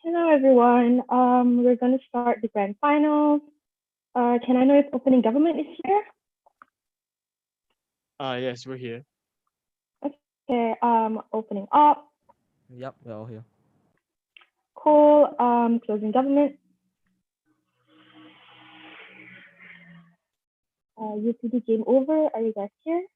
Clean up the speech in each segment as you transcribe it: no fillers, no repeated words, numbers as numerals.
Hello, everyone. We're going to start the grand finals. Can I know if opening government is here? Yes, we're here. Okay, opening up. Yep, we're all here. Cool. Closing government. UPD game over. Are you guys here?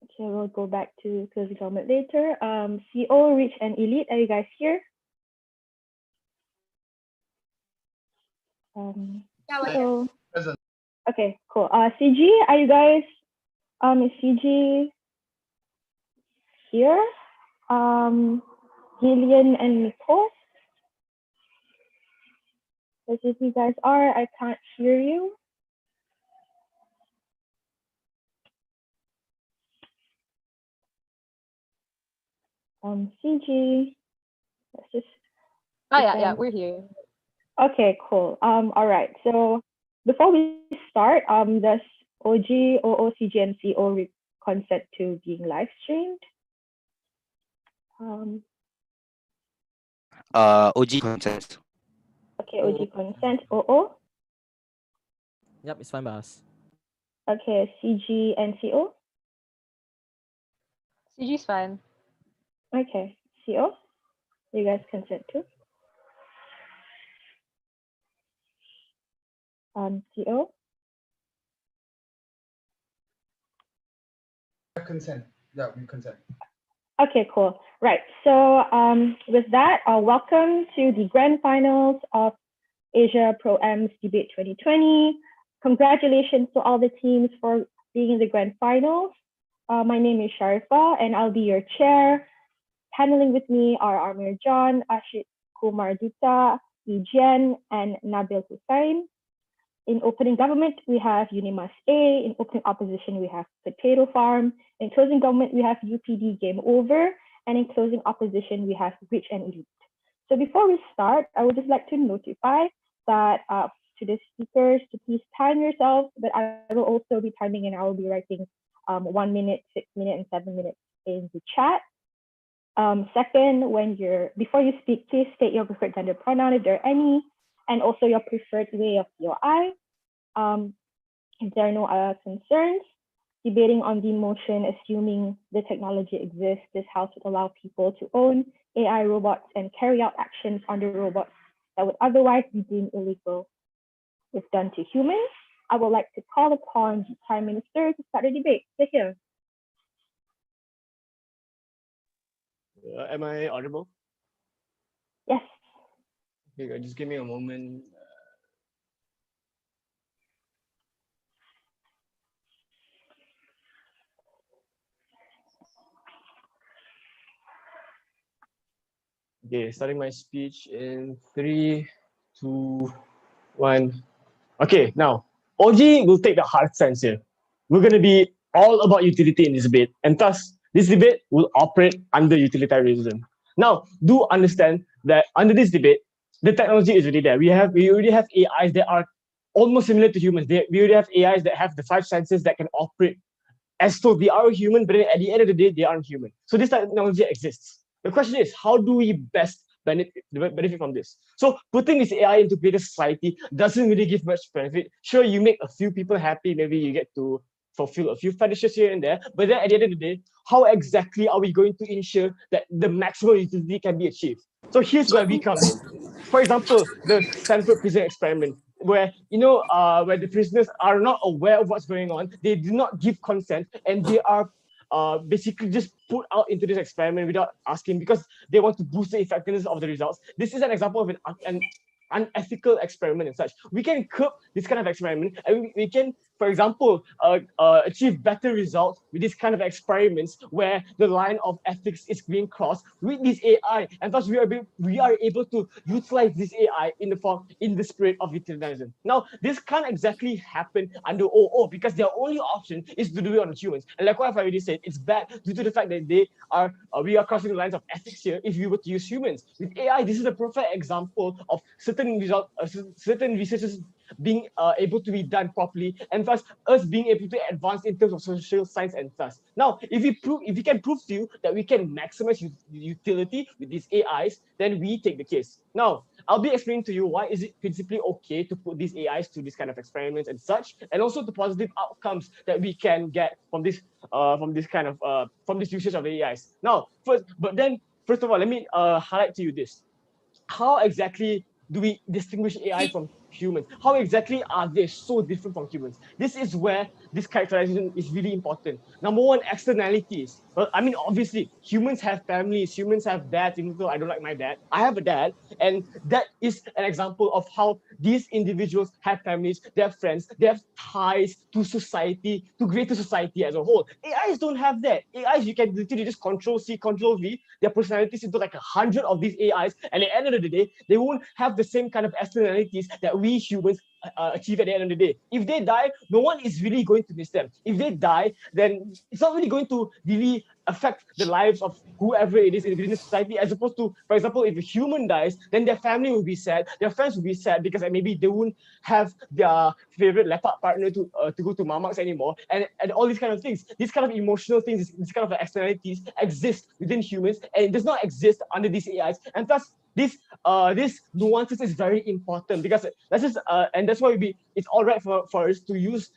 Okay, we'll go back to closing government later. CO, Reach, and Elite. Are you guys here? CO. Present. Okay, cool. CG, are you guys? Is CG here? Gillian and Nicole. If you guys are, I can't hear you. CG. Let's just. Yeah, we're here. Okay, cool. All right. So before we start, does OG, OOCG, and CO consent to being live streamed? OG consents. Okay, OG consent. OO. Yep, it's fine by us. Okay, CG and CO. CG's fine. Okay, CO. You guys consent to? CO. Consent. Yeah, we consent. Okay, cool. Right. So with that, welcome to the grand finals of Asia Pro Am's Debate 2020. Congratulations to all the teams for being in the grand finals. My name is Sharifa, and I'll be your chair. Paneling with me are Amir John, Ashit Kumar Dutta, Eugene, and Nabil Hussain. In opening government, we have Unimas A. In opening opposition, we have Potato Farm. In closing government, we have UPD Game Over. And in closing opposition, we have Rich and Elite. So before we start, I would just like to notify that to the speakers to please time yourselves, but I will also be timing and I will be writing 1 minute, 6 minutes, and 7 minutes in the chat. Second, before you speak, please state your preferred gender pronoun if there are any, and also your preferred way of UI. If there are no other concerns, debating on the motion, assuming the technology exists, this house would allow people to own AI robots and carry out actions on the robots that would otherwise be deemed illegal if done to humans. I would like to call upon the Prime Minister to start the debate. Take care. Am I audible? Yes. Okay, just give me a moment. Okay, starting my speech in 3, 2, 1. Okay, now OG will take the hard stance here. We're going to be all about utility in this debate, and thus this debate will operate under utilitarianism. Now, do understand that under this debate, the technology is already there. We already have AIs that are almost similar to humans. We already have AIs that have the 5 senses that can operate as though they are human, but at the end of the day, they aren't human. So this technology exists. The question is, how do we best benefit from this? So putting this AI into greater society doesn't really give much benefit. Sure, you make a few people happy, maybe you get to fulfill a few fetishes here and there, but then at the end of the day, how exactly are we going to ensure that the maximum utility can be achieved? So here's where we come in. For example, the Stanford prison experiment, where where the prisoners are not aware of what's going on, they do not give consent, and they are basically just put out into this experiment without asking because they want to boost the effectiveness of the results. This is an example of an unethical experiment and such. We can curb this kind of experiment, and we can, for example, achieve better results with this kind of experiments where the line of ethics is being crossed with this AI, and thus we are able to utilize this AI in the spirit of utilitarianism. Now, this can't exactly happen under OO because their only option is to do it on humans, and like what I've already said, it's bad due to the fact that we are crossing the lines of ethics here if we were to use humans. With AI, this is a perfect example of certain researchers being able to be done properly, and thus us being able to advance in terms of social science and thus. Now, if we can prove to you that we can maximize utility with these AIs, then we take the case. Now, I'll be explaining to you why is it principally okay to put these AIs to this kind of experiments and such, and also the positive outcomes that we can get from this from this usage of the AIs. Now, first of all, let me highlight to you this. How exactly do we distinguish AI from humans? How exactly are they so different from humans? This is where this characterization is really important. Number one, externalities. Well, I mean, obviously, humans have families, humans have dads, even though I don't like my dad. I have a dad, and that is an example of how these individuals have families, they have friends, they have ties to society, to greater society as a whole. AIs don't have that. AIs, you can literally just Control C, Control V, their personalities into like 100 of these AIs, and at the end of the day, they won't have the same kind of externalities that we humans achieve at the end of the day. If they die, no one is really going to miss them. If they die, then it's not really going to really affect the lives of whoever it is within the society, as opposed to, for example, if a human dies, then their family will be sad, their friends will be sad because maybe they won't have their favorite lepak partner to go to Mama's anymore, and all these kind of things. These kind of emotional things, these kind of externalities exist within humans, and it does not exist under these AIs, and thus this nuances is very important, because let's just and that's why it's all right for us to use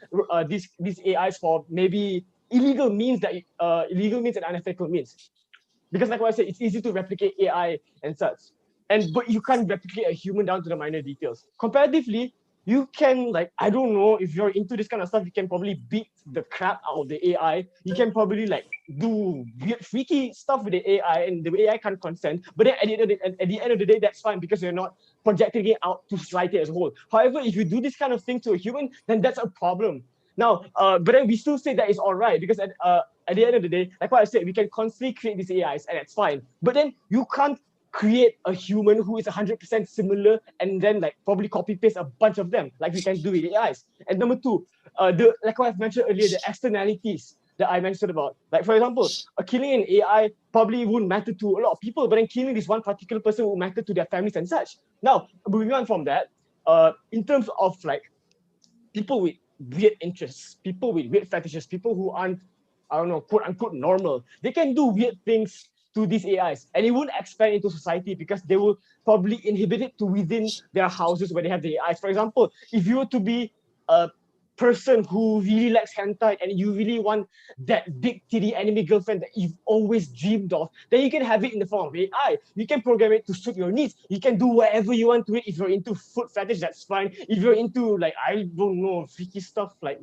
these AIs for maybe illegal means and unethical means, because like what I said, it's easy to replicate AI and such, but you can't replicate a human down to the minor details. Comparatively, you can, like, I don't know, if you're into this kind of stuff, you can probably beat the crap out of the AI. You can probably like do weird freaky stuff with the AI, and the AI can't consent, but then at the end of the day, that's fine, because you're not projecting it out to society as a whole. However, if you do this kind of thing to a human, then that's a problem. Now, but then we still say that it's all right, because at the end of the day, like what I said, we can constantly create these AIs, and that's fine. But then you can't create a human who is 100% similar and then like probably copy paste a bunch of them like we can do with AIs. And number two, like what I've mentioned earlier, the externalities that I mentioned about. Like, for example, killing an AI probably wouldn't matter to a lot of people, but then killing this one particular person would matter to their families and such. Now, moving on from that, in terms of like people with weird interests, people with weird fetishes, people who aren't, I don't know, quote unquote normal, they can do weird things to these AIs, and it won't expand into society because they will probably inhibit it to within their houses where they have the AIs. For example, if you were to be a person who really likes hentai and you really want that big titty anime girlfriend that you've always dreamed of, then you can have it in the form of AI. You can program it to suit your needs. You can do whatever you want to it. If you're into foot fetish, that's fine. If you're into, like, I don't know, freaky stuff like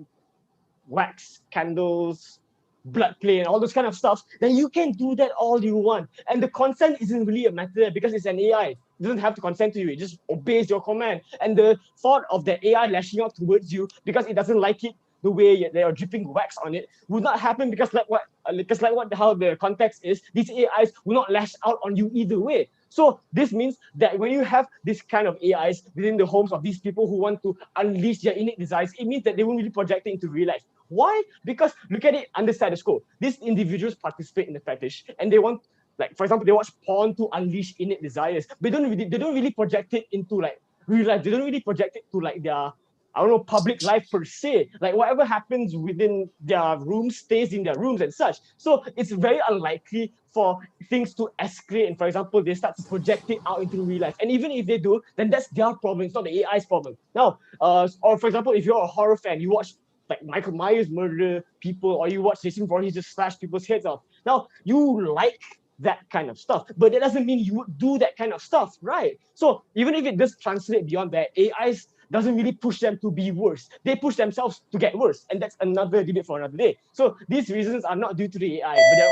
wax, candles, blood play, and all those kind of stuff, then you can do that all you want. And the consent isn't really a matter because it's an AI. It doesn't have to consent to you. It just obeys your command. And the thought of the AI lashing out towards you because it doesn't like it the way they are dripping wax on it would not happen, because how the context is, these AIs will not lash out on you either way. So this means that when you have this kind of AIs within the homes of these people who want to unleash their innate desires, it means that they won't really project it into real life. Why? Because look at it under status quo. These individuals participate in the fetish, and they want, like, for example, they watch porn to unleash innate desires. They don't really project it into like real life. They don't really project it to like their, I don't know, public life per se. Like, whatever happens within their rooms stays in their rooms and such. So it's very unlikely for things to escalate. And for example, they start to project it out into real life. And even if they do, then that's their problem. It's not the AI's problem. Now, or for example, if you're a horror fan, you watch like Michael Myers murder people, or you watch Jason Voorhees just slash people's heads off. Now, you like that kind of stuff, but that doesn't mean you would do that kind of stuff, right? So even if it does translate beyond that, AIs doesn't really push them to be worse. They push themselves to get worse, and that's another debate for another day. So these reasons are not due to the AI, but their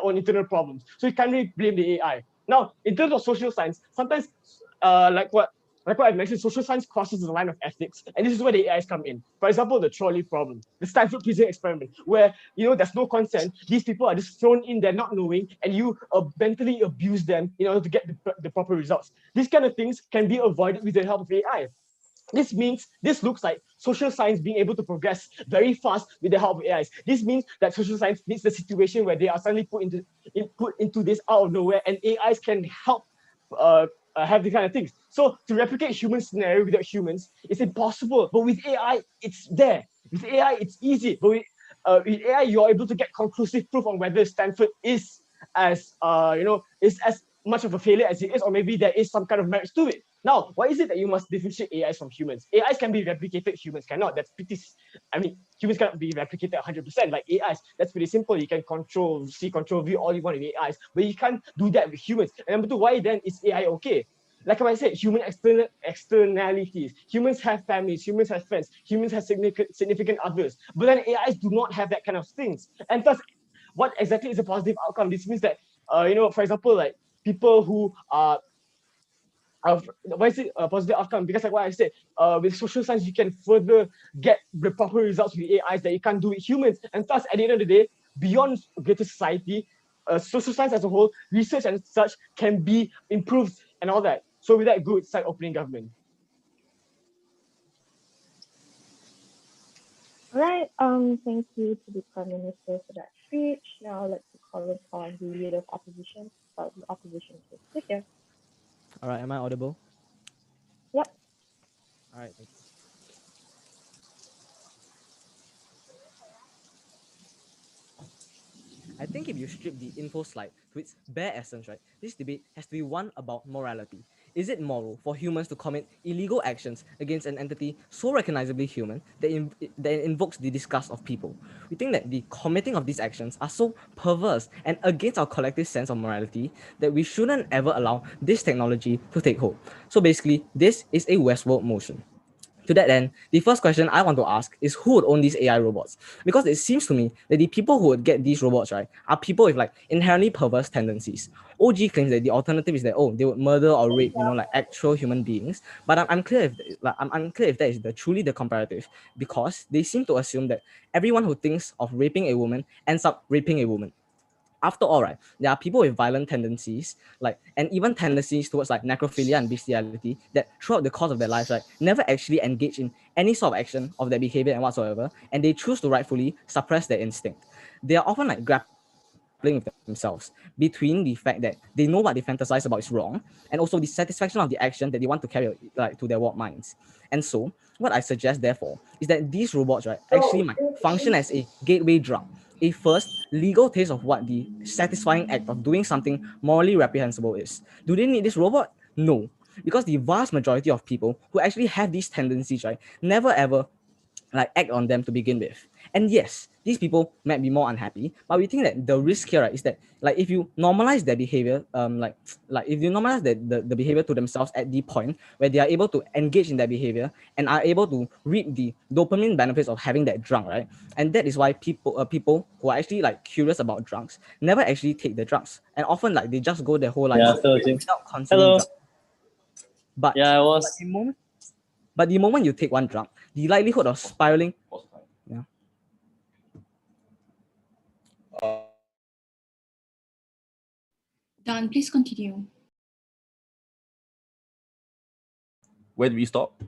own internal problems. So you can't really blame the AI. Now, in terms of social science, sometimes, like what I mentioned, social science crosses the line of ethics, and this is where the AIs come in. For example, the trolley problem, the Stanford prison experiment, where there's no consent. These people are just thrown in there not knowing, and you mentally abuse them in order to get the proper results. These kind of things can be avoided with the help of AI. This looks like social science being able to progress very fast with the help of AIs. This means that social science needs the situation where they are suddenly put into this out of nowhere, and AIs can help have these kind of things. So to replicate human scenario without humans, it's impossible. But with AI, it's there. With AI, it's easy. But with AI, you're able to get conclusive proof on whether Stanford is as is as much of a failure as it is, or maybe there is some kind of merit to it. Now, why is it that you must differentiate AIs from humans? AIs can be replicated, humans cannot. That's pretty. I mean, humans cannot be replicated 100% like AIs. That's pretty simple. You can control C, control V, all you want with AIs, but you can't do that with humans. And number two, why then is AI okay? Like I said, human externalities. Humans have families, humans have friends, humans have significant others. But then AIs do not have that kind of things. And thus, what exactly is a positive outcome? This means that, for example, like people who are why is it a positive outcome? Because like what I said, with social science, you can further get the proper results with AIs that you can't do with humans. And thus, at the end of the day, beyond greater society, social science as a whole, research and such can be improved and all that. So with that, good start opening government. All right. Thank you to the Prime Minister for that speech. Now let's call upon the leader of opposition. The opposition to speak here. All right, am I audible? Yep. All right, thank you. I think if you strip the info slide to its bare essence, right, this debate has to be one about morality. Is it moral for humans to commit illegal actions against an entity so recognizably human that it invokes the disgust of people? We think that the committing of these actions are so perverse and against our collective sense of morality that we shouldn't ever allow this technology to take hold. So basically, this is a Westworld motion. To that end, the first question I want to ask is who would own these AI robots? Because it seems to me that the people who would get these robots, right, are people with like inherently perverse tendencies. OG claims that the alternative is that, oh, they would murder or rape, like actual human beings. But I'm unclear I'm unclear if that is truly the comparative, because they seem to assume that everyone who thinks of raping a woman ends up raping a woman. After all, right, there are people with violent tendencies, and even tendencies towards like necrophilia and bestiality that throughout the course of their lives, right, never actually engage in any sort of action of their behavior and whatsoever, and they choose to rightfully suppress their instinct. They are often like grappling with themselves between the fact that they know what they fantasize about is wrong, and also the satisfaction of the action that they want to carry like to their warped minds. And so, what I suggest, therefore, is that these robots, right, actually might function as a gateway drug, a first legal taste of what the satisfying act of doing something morally reprehensible is. Do they need this robot? No, because the vast majority of people who actually have these tendencies, right, never ever like act on them to begin with. And yes, these people might be more unhappy, but we think that the risk here, right, is that like if you normalize their behavior, like if you normalize the behavior to themselves at the point where they are able to engage in that behavior and are able to reap the dopamine benefits of having that drug, right? And that is why people who are actually like curious about drugs never actually take the drugs, and often like they just go their whole life without consuming drugs. But Yeah, I was. but the moment you take one drug, the likelihood of spiraling. Yeah. Dan, please continue. Where do we stop?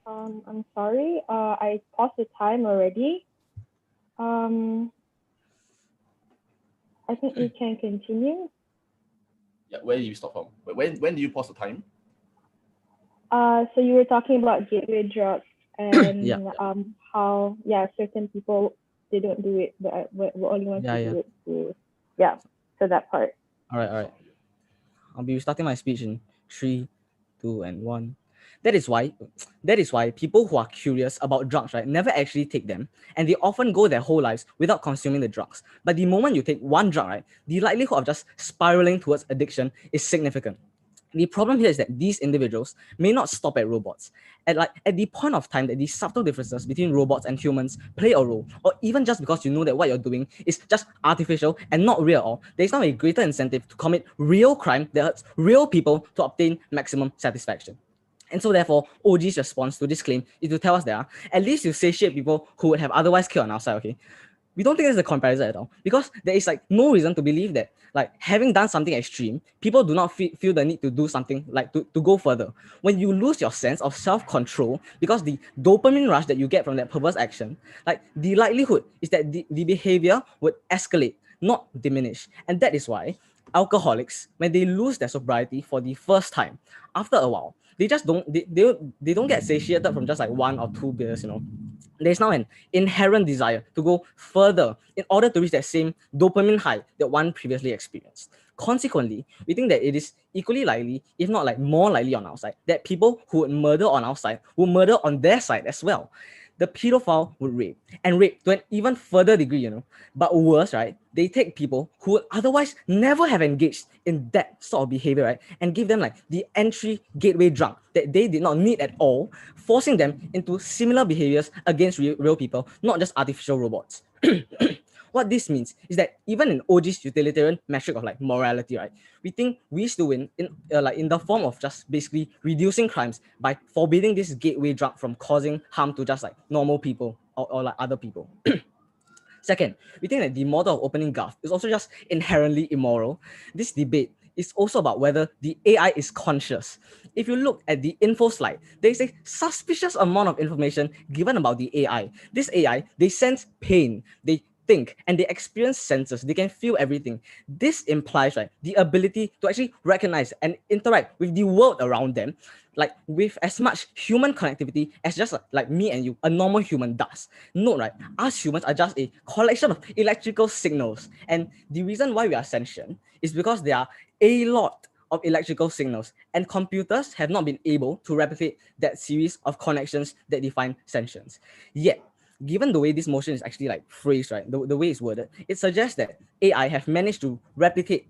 I'm sorry. I paused the time already. I think you can continue. Yeah, where do you stop from? When do you pause the time? So you were talking about gateway drugs and Yeah. how certain people they don't do it, but we only want to do it to so that part. All right. I'll be starting my speech in 3, 2, and 1. That is why people who are curious about drugs, right, never actually take them, and they often go their whole lives without consuming the drugs. But the moment you take one drug, right, the likelihood of just spiraling towards addiction is significant. The problem here is that these individuals may not stop at robots. At the point of time that these subtle differences between robots and humans play a role, or even just because you know that what you're doing is just artificial and not real at all, there's now a greater incentive to commit real crime that hurts real people to obtain maximum satisfaction. And so therefore, OG's response to this claim is to tell us that at least you satiate people who would have otherwise killed on our side, okay? We don't think there's a comparison at all, because there is like no reason to believe that like having done something extreme, people do not feel the need to do something like to go further. When you lose your sense of self-control because the dopamine rush that you get from that perverse action, like the likelihood is that the behavior would escalate, not diminish. And that is why alcoholics, when they lose their sobriety for the first time, after a while, they just they don't get satiated from just like 1 or 2 beers, there's now an inherent desire to go further in order to reach that same dopamine high that one previously experienced. Consequently, we think that it is equally likely, if not like more likely on our side, that people who would murder on our side will murder on their side as well. The pedophile would rape, and rape to an even further degree, But worse, right? They take people who would otherwise never have engaged in that sort of behavior, right? And give them like the entry gateway drug that they did not need at all, forcing them into similar behaviors against real people, not just artificial robots. What this means is that even in OG's utilitarian metric of like morality, right, we think we still win in like in the form of just basically reducing crimes by forbidding this gateway drug from causing harm to just like normal people or like other people. Second, we think that the model of opening gulf is also just inherently immoral. This debate is also about whether the AI is conscious. If you look at the info slide, there is a suspicious amount of information given about the AI. This AI, they sense pain, they think, and they experience senses. They can feel everything. This implies, right, the ability to actually recognize and interact with the world around them, like with as much human connectivity as just like me and you, a normal human does. Note, right, us humans are just a collection of electrical signals. And the reason why we are sentient is because there are a lot of electrical signals, and computers have not been able to replicate that series of connections that define sentience. Yet, given the way this motion is actually like phrased, right, the way it's worded, it suggests that AI have managed to replicate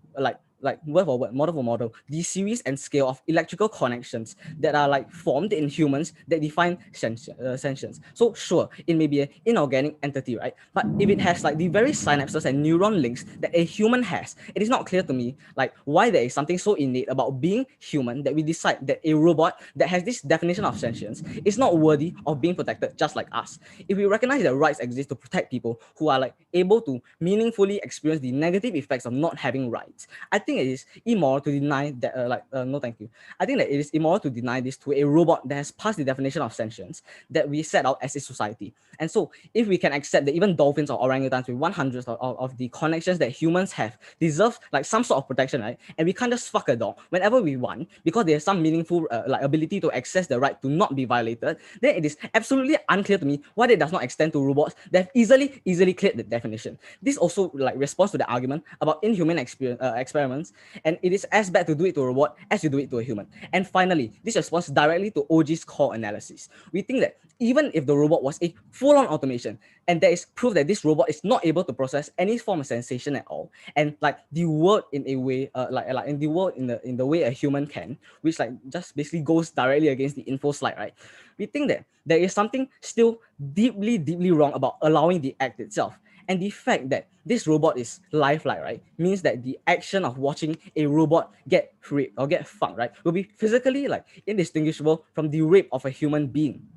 like word for word, model for model, the series and scale of electrical connections that are like formed in humans that define sentience. So sure, it may be an inorganic entity, right? But if it has like the very synapses and neuron links that a human has, it is not clear to me like why there is something so innate about being human that we decide that a robot that has this definition of sentience is not worthy of being protected just like us. If we recognize that rights exist to protect people who are like able to meaningfully experience the negative effects of not having rights, I think it is immoral to deny that. No, thank you. I think that it is immoral to deny this to a robot that has passed the definition of sentience that we set out as a society. And so, if we can accept that even dolphins or orangutans with 100s of the connections that humans have deserve like some sort of protection, right? And we can't just fuck a dog whenever we want because there's some meaningful like ability to access the right to not be violated, then it is absolutely unclear to me why it does not extend to robots that have easily cleared the definition. This also like responds to the argument about inhuman experiments, and it is as bad to do it to a robot as you do it to a human. And finally, this responds directly to OG's core analysis. We think that even if the robot was a full-on automation, and there is proof that this robot is not able to process any form of sensation at all, and like the world in a way, like in the world in the way a human can, which like just basically goes directly against the info slide, right? We think that there is something still deeply wrong about allowing the act itself. And the fact that this robot is lifelike, right, means that the action of watching a robot get raped or get fucked, right, will be physically like indistinguishable from the rape of a human being.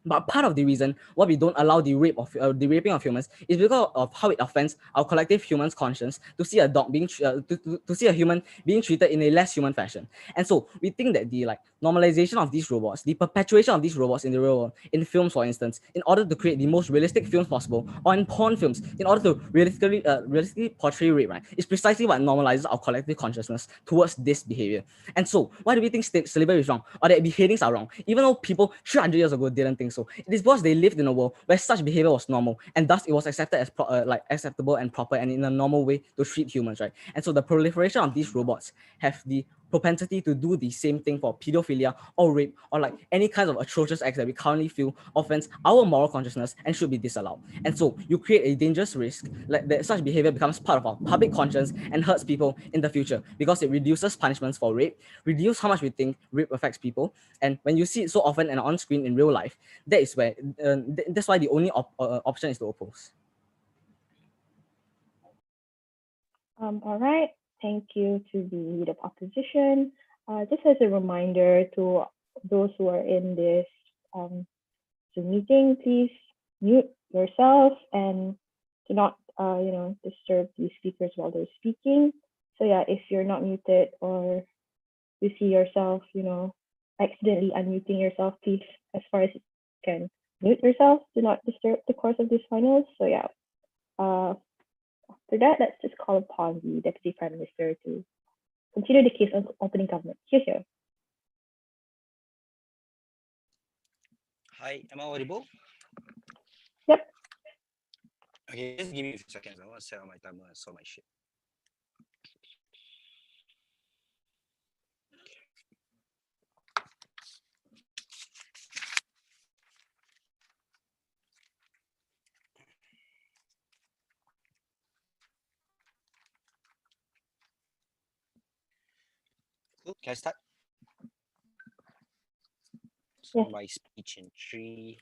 But part of the reason why we don't allow the raping of humans is because of how it offends our collective human's conscience to see a dog being to see a human being treated in a less human fashion. And so we think that the like normalization of these robots, the perpetuation of these robots in the real world, in films for instance, in order to create the most realistic films possible, or in porn films, in order to realistically portray rape, right, is precisely what normalizes our collective consciousness towards this behavior. And so why do we think slavery is wrong, or that beheadings are wrong, even though people 300 years ago didn't think so? It is because they lived in a world where such behavior was normal, and thus it was accepted as like acceptable and proper and in a normal way to treat humans, right? And so the proliferation of these robots have the propensity to do the same thing for pedophilia or rape or like any kinds of atrocious acts that we currently feel offends our moral consciousness and should be disallowed. And so you create a dangerous risk like that such behavior becomes part of our public conscience and hurts people in the future because it reduces punishments for rape, reduce how much we think rape affects people, and when you see it so often and on screen in real life, that is where that's why the only option is to oppose. All right. Thank you to the leader of opposition. Just as a reminder to those who are in this Zoom meeting, please mute yourself and do not, disturb the speakers while they're speaking. So yeah, if you're not muted or you see yourself, accidentally unmuting yourself, please, as far as you can, mute yourself. Do not disturb the course of these finals. So yeah, For that, let's just call upon the Deputy Prime Minister to continue the case on opening government. Here. Hi, am I audible? Yep. Okay, just give me a few seconds. I want to set up my timer and sort my shit. Cool. Can I start? So Yes. my speech in 3,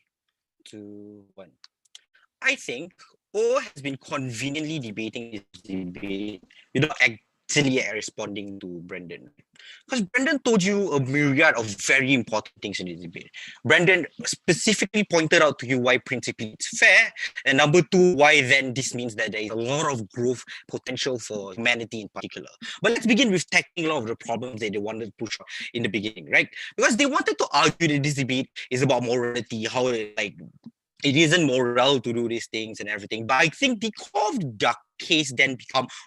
2, 1. I think O has been conveniently debating this debate without actually responding to Brendan. Because Brendan told you a myriad of very important things in the debate. Brendan specifically pointed out to you why principally it's fair, and number two, why then this means that there is a lot of growth potential for humanity in particular. But let's begin with tackling a lot of the problems that they wanted to push in the beginning, right? Because they wanted to argue that this debate is about morality, how it isn't moral to do these things and everything. But I think the core of the case then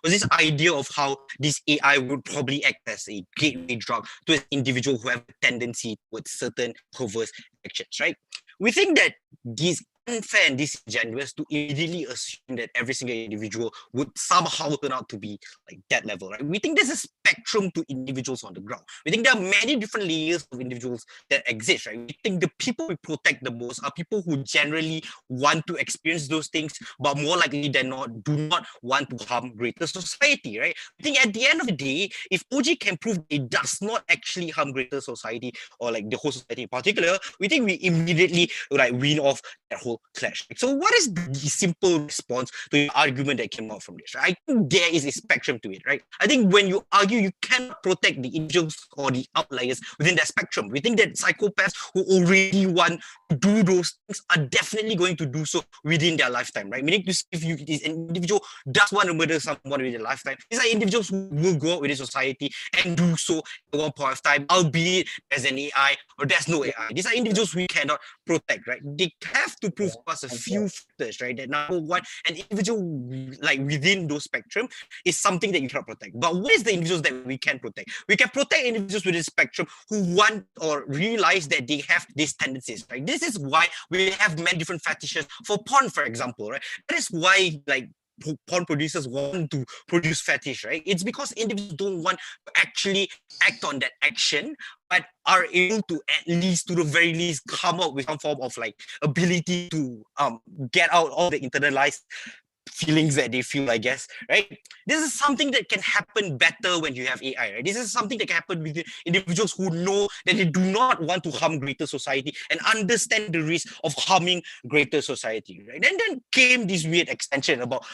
was this idea of how this AI would probably act as a gateway drug to an individual who have a tendency towards certain perverse actions, right? We think that these unfair and disingenuous to immediately assume that every single individual would somehow turn out to be like that level, right? We think there's a spectrum to individuals on the ground. We think there are many different layers of individuals that exist, right? We think the people we protect the most are people who generally want to experience those things, but more likely than not, do not want to harm greater society, right? I think at the end of the day, if OG can prove it does not actually harm greater society or like the whole society in particular, we think we immediately like win off that whole clash. So what is the simple response to the argument that came out from this? Right? I think there is a spectrum to it, right? I think when you argue, you cannot protect the individuals or the outliers within that spectrum. We think that psychopaths who already want to do those things are definitely going to do so within their lifetime, right? Meaning to say if you is an individual does want to murder someone within their lifetime, these are individuals who will go out within society and do so at one point of time, albeit there's an AI or there's no AI. These are individuals we cannot protect, right? They have to prove to us a few factors, right? That number one, an individual like within those spectrum is something that you cannot protect. But what is the individuals that we can protect? We can protect individuals within the spectrum who want or realize that they have these tendencies, right? This is why we have many different fetishes for porn, for example, right? That is why like porn producers want to produce fetish, right? It's because individuals don't want to actually act on that action, but are able to at least, to the very least, come up with some form of like ability to get out all the internalized feelings that they feel, I guess, right? This is something that can happen better when you have AI, right? This is something that can happen with individuals who know that they do not want to harm greater society and understand the risk of harming greater society, right? And then came this weird extension about,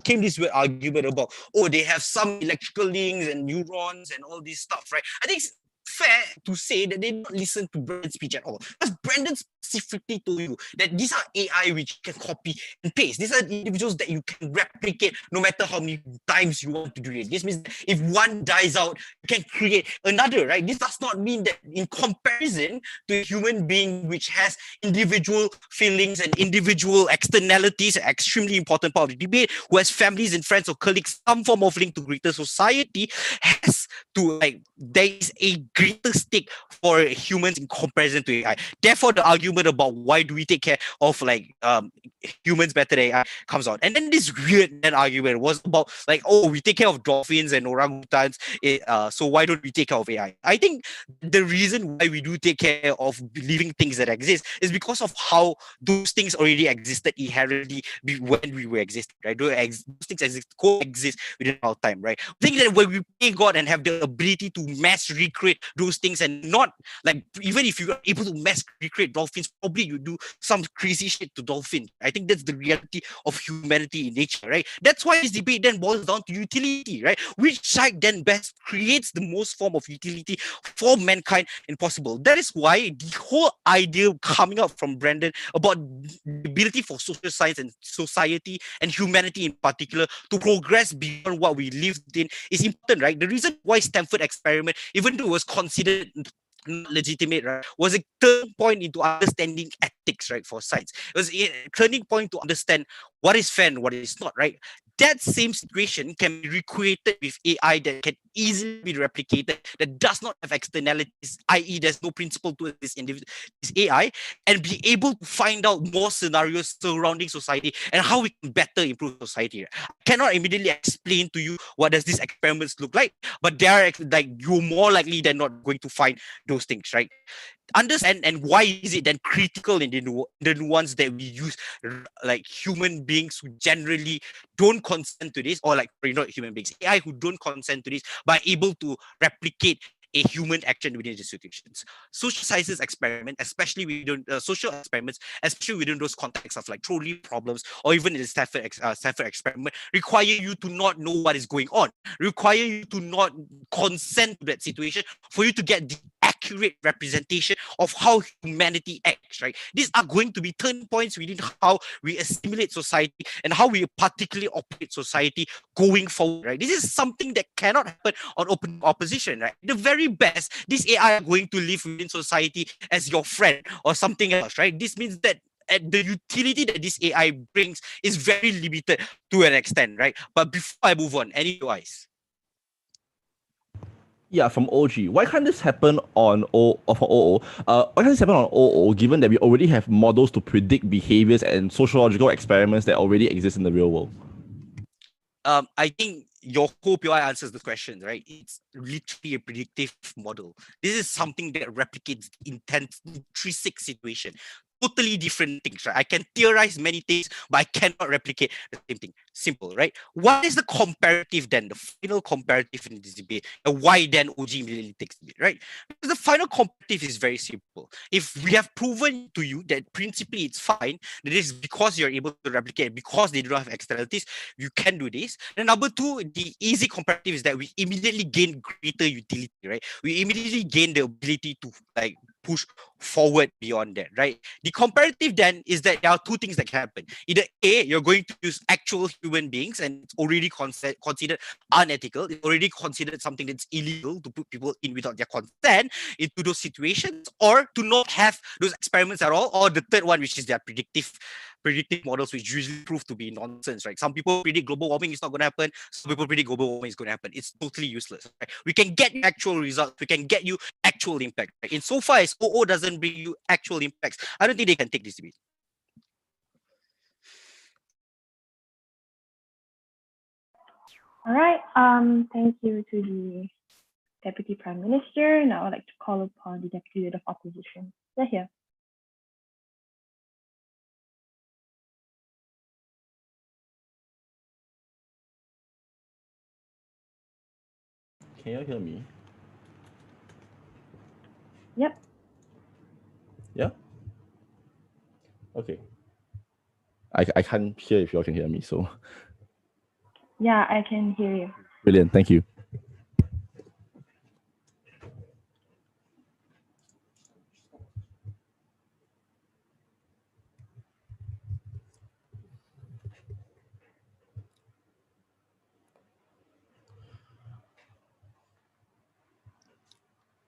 came this weird argument about, oh, they have some electrical links and neurons and all this stuff, right? I think it's fair to say that they don't listen to Brandon's speech at all. Because Brandon specifically told you that these are AI which can copy and paste. These are individuals that you can replicate no matter how many times you want to do it. This means that if one dies out, you can create another, right? This does not mean that in comparison to a human being which has individual feelings and individual externalities, an extremely important part of the debate, who has families and friends or colleagues, some form of link to greater society, has to like, there is a greater stake for humans in comparison to AI. Therefore, the argument about why do we take care of like humans better than AI comes out. And then this weird argument was about like, oh, we take care of dolphins and orangutans, so why don't we take care of AI? I think the reason why we do take care of living things that exist is because of how those things already existed inherently when we were existing, right? Those things coexist within our time, right? I think that when we play God and have the ability to mass recreate those things and not like, even if you're able to mass recreate dolphins, probably you do some crazy shit to dolphins. I think that's the reality of humanity in nature, right? That's why this debate then boils down to utility, right? Which side then best creates the most form of utility for mankind and possible. That is why the whole idea coming up from Brandon about the ability for social science and society and humanity in particular to progress beyond what we lived in is important, right? The reason why Stanford experiment, even though it was considered not legitimate, right, was a turning point into understanding ethics, right, for science. It was a turning point to understand what is fair and what is not, right? that same situation can be recreated with AI that can easily be replicated, that does not have externalities, i.e., there's no principle to this AI, and be able to find out more scenarios surrounding society and how we can better improve society. I cannot immediately explain to you what does these experiments look like, but they are like you're more likely than not going to find those things, right? Understand and why is it then critical in the nuance that we use, like human beings who generally don't consent to this, or like not human beings, AI who don't consent to this, but able to replicate a human action within the situations. Social sciences experiment, especially within social experiments, especially within those contexts of like trolley problems or even in the Stanford experiment, require you to not know what is going on, require you to not consent to that situation for you to get the accurate representation of how humanity acts, right? These are going to be turning points within how we assimilate society and how we particularly operate society going forward, right? This is something that cannot happen on open opposition, right? The very best, this AI are going to live within society as your friend or something else, right? This means that the utility that this AI brings is very limited to an extent, right? But before I move on, any advice? Yeah, from OG. Why can't this happen on from OO? Why can't this happen on OO given that we already have models to predict behaviors and sociological experiments that already exist in the real world? I think your whole POI answers the question, right? It's literally a predictive model. This is something that replicates intense, intrinsic situation. Totally different things, right? I can theorize many things, but I cannot replicate the same thing. Simple, right? What is the comparative then? The final comparative in this debate, and why then OG immediately takes the lead, right? Because the final comparative is very simple. If we have proven to you that principally it's fine, that is because you're able to replicate, because they do not have externalities, you can do this. And number two, the easy comparative is that we immediately gain greater utility, right? We immediately gain the ability to like push forward beyond that, right? The comparative then is that there are two things that can happen. Either A, you're going to use actual human beings and it's already considered unethical. It's already considered something that's illegal to put people in without their consent into those situations, or to not have those experiments at all. Or the third one, which is their predictive models, which usually prove to be nonsense, right? Some people predict global warming is not going to happen. Some people predict global warming is going to happen. It's totally useless, right? We can get you actual results. We can get you actual impact. Right? In so far as OO doesn't bring you actual impacts, I don't think they can take this debate. All right. Thank you to the Deputy Prime Minister. Now I'd like to call upon the Deputy Leader of Opposition. They're here. Can you hear me? Yep. Yeah? Okay. I can't hear if you all can hear me, so Yeah, I can hear you. brilliant. Thank you.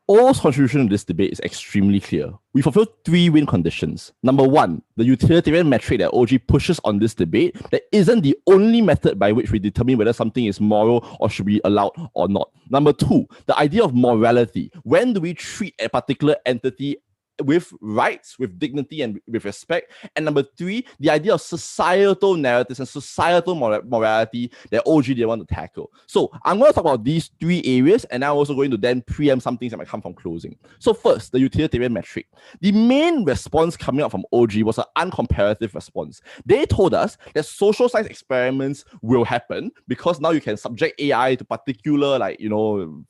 All's contribution to this debate is extremely clear. We fulfill three win conditions. Number one, the utilitarian metric that OG pushes on this debate that isn't the only method by which we determine whether something is moral or should be allowed or not. Number two, the idea of morality. When do we treat a particular entity with rights, with dignity, and with respect? And number three, the idea of societal narratives and societal morality that OG didn't want to tackle. So I'm going to talk about these three areas, and I'm also going to then preempt some things that might come from closing. So first, the utilitarian metric. The main response coming out from OG was an uncomparative response. They told us that social science experiments will happen because now you can subject AI to particular,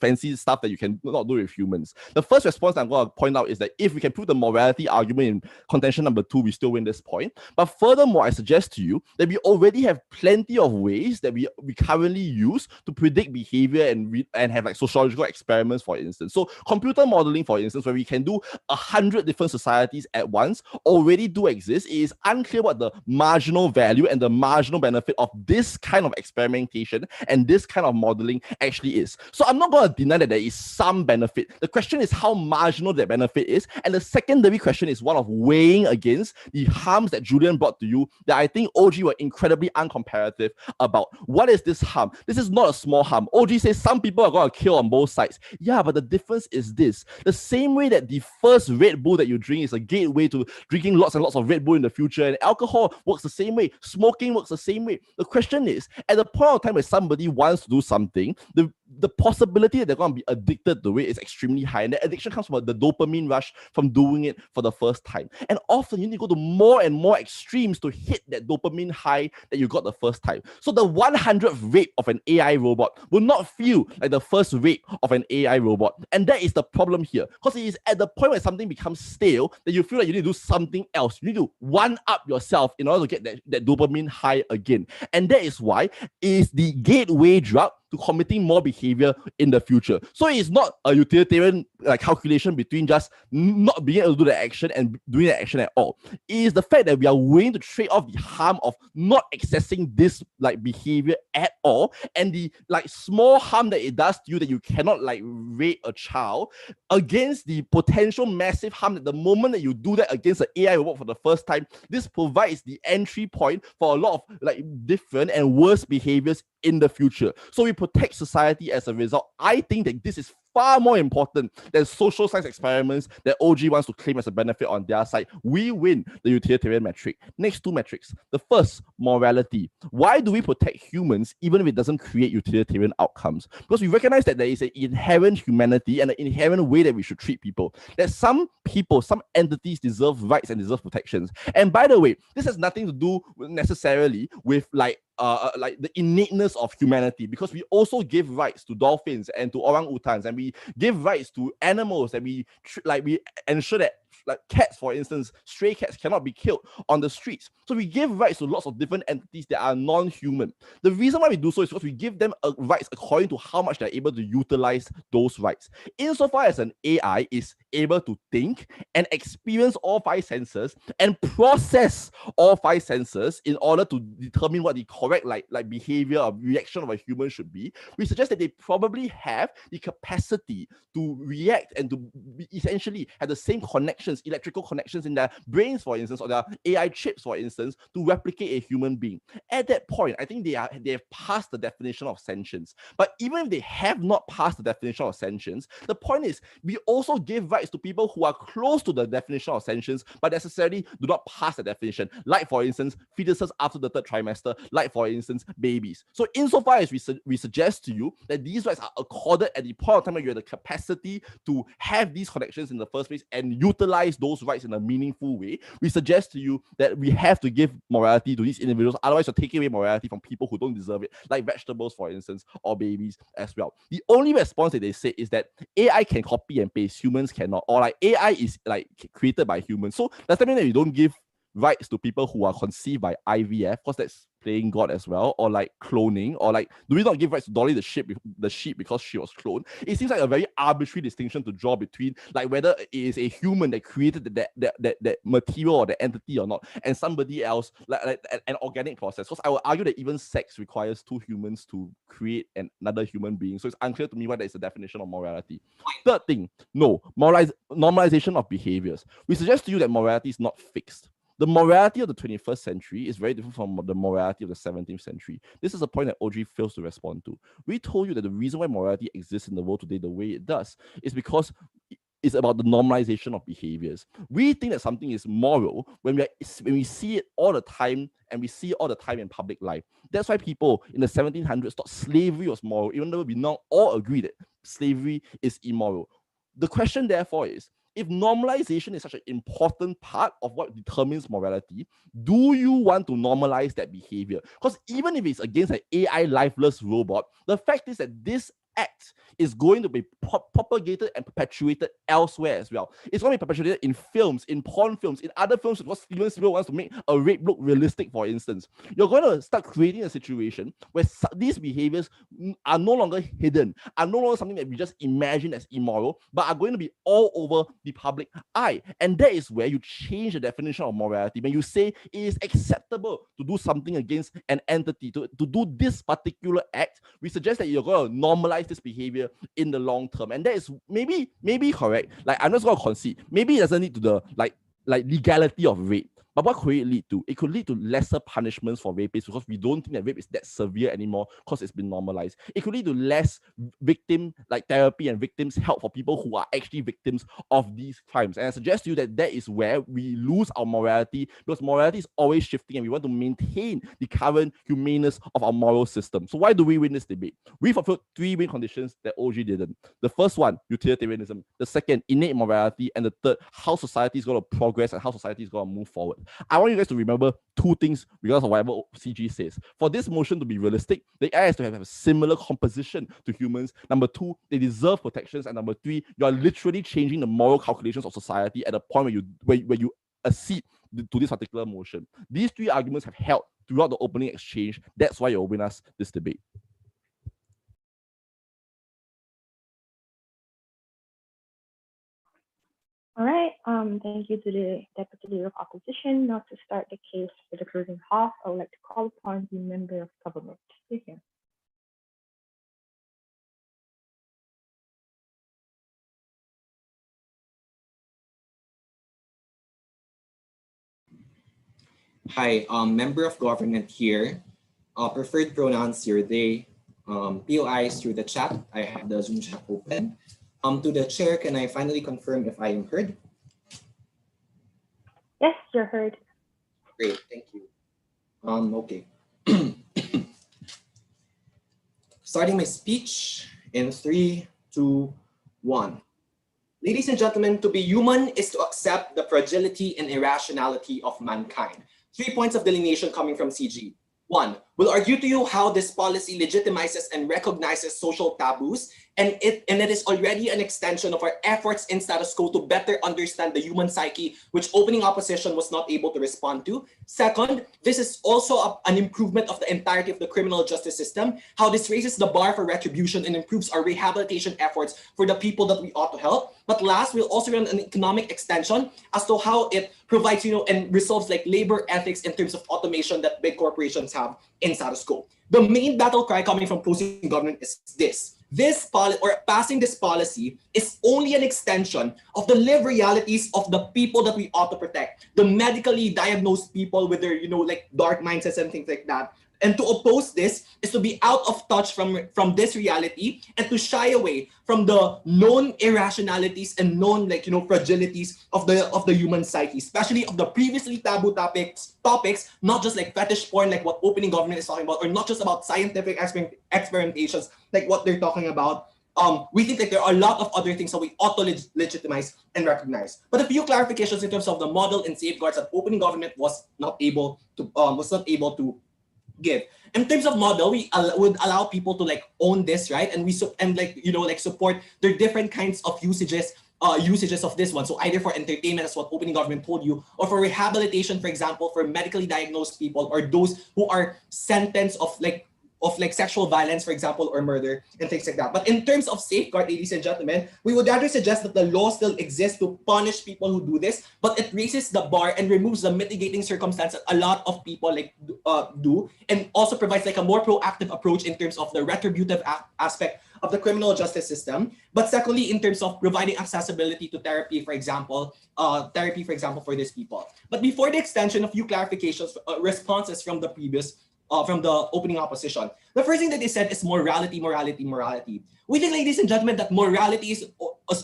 fancy stuff that you can not do with humans. The first response I'm going to point out is that if we can prove the morality argument in contention number two, we still win this point. But furthermore, I suggest to you that we already have plenty of ways that we currently use to predict behavior and have like sociological experiments, for instance. So computer modeling, for instance, where we can do 100 different societies at once, already do exist. It is unclear what the marginal value and the marginal benefit of this kind of experimentation and this kind of modeling actually is. So I'm not going to deny that there is some benefit. The question is how marginal that benefit is, and the secondary question is one of weighing against the harms that Julian brought to you that I think OG were incredibly uncomparative about. What is this harm? This is not a small harm. OG says some people are going to kill on both sides. Yeah, but the difference is this. The same way that the first Red Bull that you drink is a gateway to drinking lots and lots of Red Bull in the future, and alcohol works the same way, smoking works the same way. The question is, at the point of time where somebody wants to do something, the possibility that they're going to be addicted to it is extremely high. And the addiction comes from the dopamine rush from doing it for the first time. And often you need to go to more and more extremes to hit that dopamine high that you got the first time. So the 100th rape of an AI robot will not feel like the first rape of an AI robot. And that is the problem here. Because it is at the point where something becomes stale that you feel like you need to do something else. You need to one-up yourself in order to get that dopamine high again. And that is why it is the gateway drug to committing more behavior in the future. So it's not a utilitarian calculation between just not being able to do the action and doing the action at all. It is the fact that we are willing to trade off the harm of not accessing this behavior at all and the small harm that it does to you that you cannot rape a child against the potential massive harm that the moment that you do that against an AI robot for the first time, this provides the entry point for a lot of different and worse behaviors in the future. So we protect society as a result. I think that this is far more important than social science experiments that OG wants to claim as a benefit on their side. We win the utilitarian metric. Next two metrics. The first, morality. Why do we protect humans even if it doesn't create utilitarian outcomes? Because we recognize that there is an inherent humanity and an inherent way that we should treat people. That some people, some entities deserve rights and deserve protections. And by the way, this has nothing to do necessarily with the innateness of humanity, because we also give rights to dolphins and to orangutans, and we give rights to animals, and we ensure that cats, for instance, stray cats cannot be killed on the streets. So we give rights to lots of different entities that are non-human. The reason why we do so is because we give them rights according to how much they're able to utilize those rights. Insofar as an AI is able to think and experience all five senses and process all five senses in order to determine what the correct behavior or reaction of a human should be, we suggest that they probably have the capacity to react and to essentially have the same connections, electrical connections in their brains, for instance, or their AI chips, for instance, to replicate a human being. At that point, I think they have passed the definition of sentience. But even if they have not passed the definition of sentience, the point is we also give rights to people who are close to the definition of sentience, but necessarily do not pass the definition. Like, for instance, fetuses after the third trimester, like, for instance, babies. So insofar as we suggest to you that these rights are accorded at the point of time when you have the capacity to have these connections in the first place and utilize those rights in a meaningful way, we suggest to you that we have to give morality to these individuals. Otherwise, you're taking away morality from people who don't deserve it, like vegetables, for instance, or babies as well. The only response that they say is that AI can copy and paste, humans cannot, or AI is created by humans. So does that mean that you don't give rights to people who are conceived by IVF, because that's playing God as well, or cloning, or do we not give rights to Dolly the sheep because she was cloned? It seems like a very arbitrary distinction to draw between whether it is a human that created that material or the entity or not, and somebody else, an organic process. Because I would argue that even sex requires two humans to create another human being. So it's unclear to me what is the definition of morality. Third thing, no, normalization of behaviors. We suggest to you that morality is not fixed. The morality of the 21st century is very different from the morality of the 17th century. This is a point that OG fails to respond to. We told you that the reason why morality exists in the world today the way it does is because it's about the normalization of behaviors. We think that something is moral when we see it all the time, and we see it all the time in public life. That's why people in the 1700s thought slavery was moral, even though we now all agree that slavery is immoral. The question, therefore, is, if normalization is such an important part of what determines morality, do you want to normalize that behavior? Because even if it's against an AI lifeless robot, the fact is that this act is going to be propagated and perpetuated elsewhere as well. It's going to be perpetuated in films, in porn films, in other films, because Steven Spielberg wants to make a rape look realistic, for instance. You're going to start creating a situation where these behaviors are no longer hidden, are no longer something that we just imagine as immoral, but are going to be all over the public eye. And that is where you change the definition of morality. When you say it is acceptable to do something against an entity, to do this particular act, we suggest that you're going to normalize drive this behavior in the long term. And that is maybe correct. Like, I'm just going to concede, maybe it doesn't lead to the like legality of rape. But what could it lead to? It could lead to lesser punishments for rapists because we don't think that rape is that severe anymore because it's been normalized. It could lead to less victim like therapy and victims help for people who are actually victims of these crimes. And I suggest to you that is where we lose our morality, because morality is always shifting and we want to maintain the current humaneness of our moral system. So why do we win this debate? We fulfilled 3 win conditions that OG didn't. The first one, utilitarianism. The second, innate morality. And the third, how society is going to progress and how society is going to move forward. I want you guys to remember 2 things regardless of whatever CG says. For this motion to be realistic, the AI has to have a similar composition to humans. Number 2, they deserve protections. And number 3, you are literally changing the moral calculations of society at a point where you accede to this particular motion. These 3 arguments have held throughout the opening exchange. That's why you'll win us this debate. All right. Thank you to the Deputy Leader of Opposition. Now to start the case for the closing half, I would like to call upon the Member of Government. Thank you. Hi, Member of Government here. Preferred pronouns here, they. POIs through the chat. I have the Zoom chat open. To the chair, can I finally confirm if I am heard? Yes, you're heard. Great, thank you. Okay. Starting my speech in 3, 2, 1. Ladies and gentlemen, to be human is to accept the fragility and irrationality of mankind. 3 points of delineation coming from CG. 1, we'll argue to you how this policy legitimizes and recognizes social taboos, and it is already an extension of our efforts in status quo to better understand the human psyche, which opening opposition was not able to respond to. Second, this is also an improvement of the entirety of the criminal justice system, how this raises the bar for retribution and improves our rehabilitation efforts for the people that we ought to help. But last, we'll also run an economic extension as to how it provides, and resolves like labor ethics in terms of automation that big corporations have in status quo. The main battle cry coming from closing government is this. Passing this policy is only an extension of the lived realities of the people that we ought to protect. The medically diagnosed people with their, like dark mindsets and things like that. And to oppose this is to be out of touch from this reality and to shy away from the known irrationalities and known fragilities of the human psyche, especially of the previously taboo topics, not just like fetish porn, like what opening government is talking about, or not just about scientific experimentations, like what they're talking about. We think that there are a lot of other things that we ought to legitimize and recognize. But a few clarifications in terms of the model and safeguards that opening government was not able to give. In terms of model, we would allow people to own this, right? And support their different kinds of usages of this one. So either for entertainment, as what opening government told you, or for rehabilitation, for example, for medically diagnosed people or those who are sentenced of sexual violence, for example, or murder and things like that. But in terms of safeguard, ladies and gentlemen, we would rather suggest that the law still exists to punish people who do this, but it raises the bar and removes the mitigating circumstance that a lot of people do, and also provides a more proactive approach in terms of the retributive aspect of the criminal justice system. But secondly, in terms of providing accessibility to therapy, for example, for these people. But before the extension, a few clarifications, responses from the previous from the opening opposition. The first thing that they said is morality. We think, ladies and gentlemen, that morality is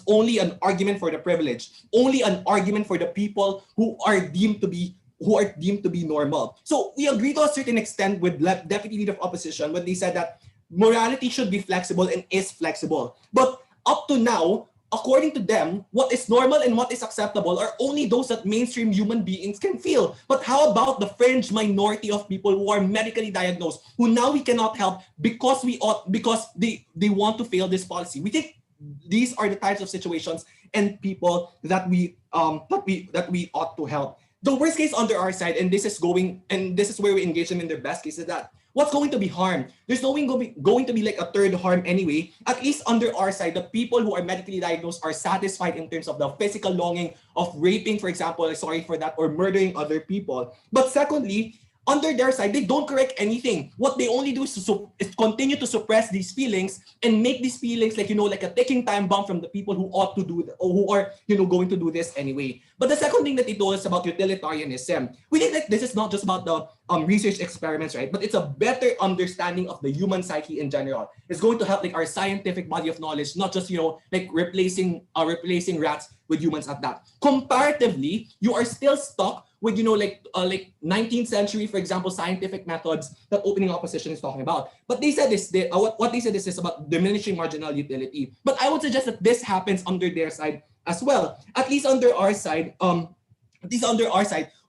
only an argument for the privileged, only an argument for the people who are deemed to be normal. So we agree to a certain extent with Deputy Leader of Opposition when they said that morality should be flexible and is flexible. But up to now, according to them, what is normal and what is acceptable are only those that mainstream human beings can feel. But how about the fringe minority of people who are medically diagnosed, who now we cannot help because they want to fail this policy? We think these are the types of situations and people that we ought to help. The worst case under our side, and this is where we engage them in their best case, is that what's going to be harm? There's going to be a third harm anyway. At least under our side, the people who are medically diagnosed are satisfied in terms of the physical longing of raping, for example, or murdering other people. But secondly, under their side, they don't correct anything. What they only do is continue to suppress these feelings and make these feelings like, like a ticking time bomb from the people who ought to do or who are, going to do this anyway. But the second thing that they told us about utilitarianism, we think that this is not just about the research experiments, right? But it's a better understanding of the human psyche in general. It's going to help like our scientific body of knowledge, not just, like replacing rats with humans at that. Comparatively, you are still stuck with, like 19th century, for example, scientific methods that opening opposition is talking about. But they said this, what they said is about diminishing marginal utility. But I would suggest that this happens under their side as well. At least under our side,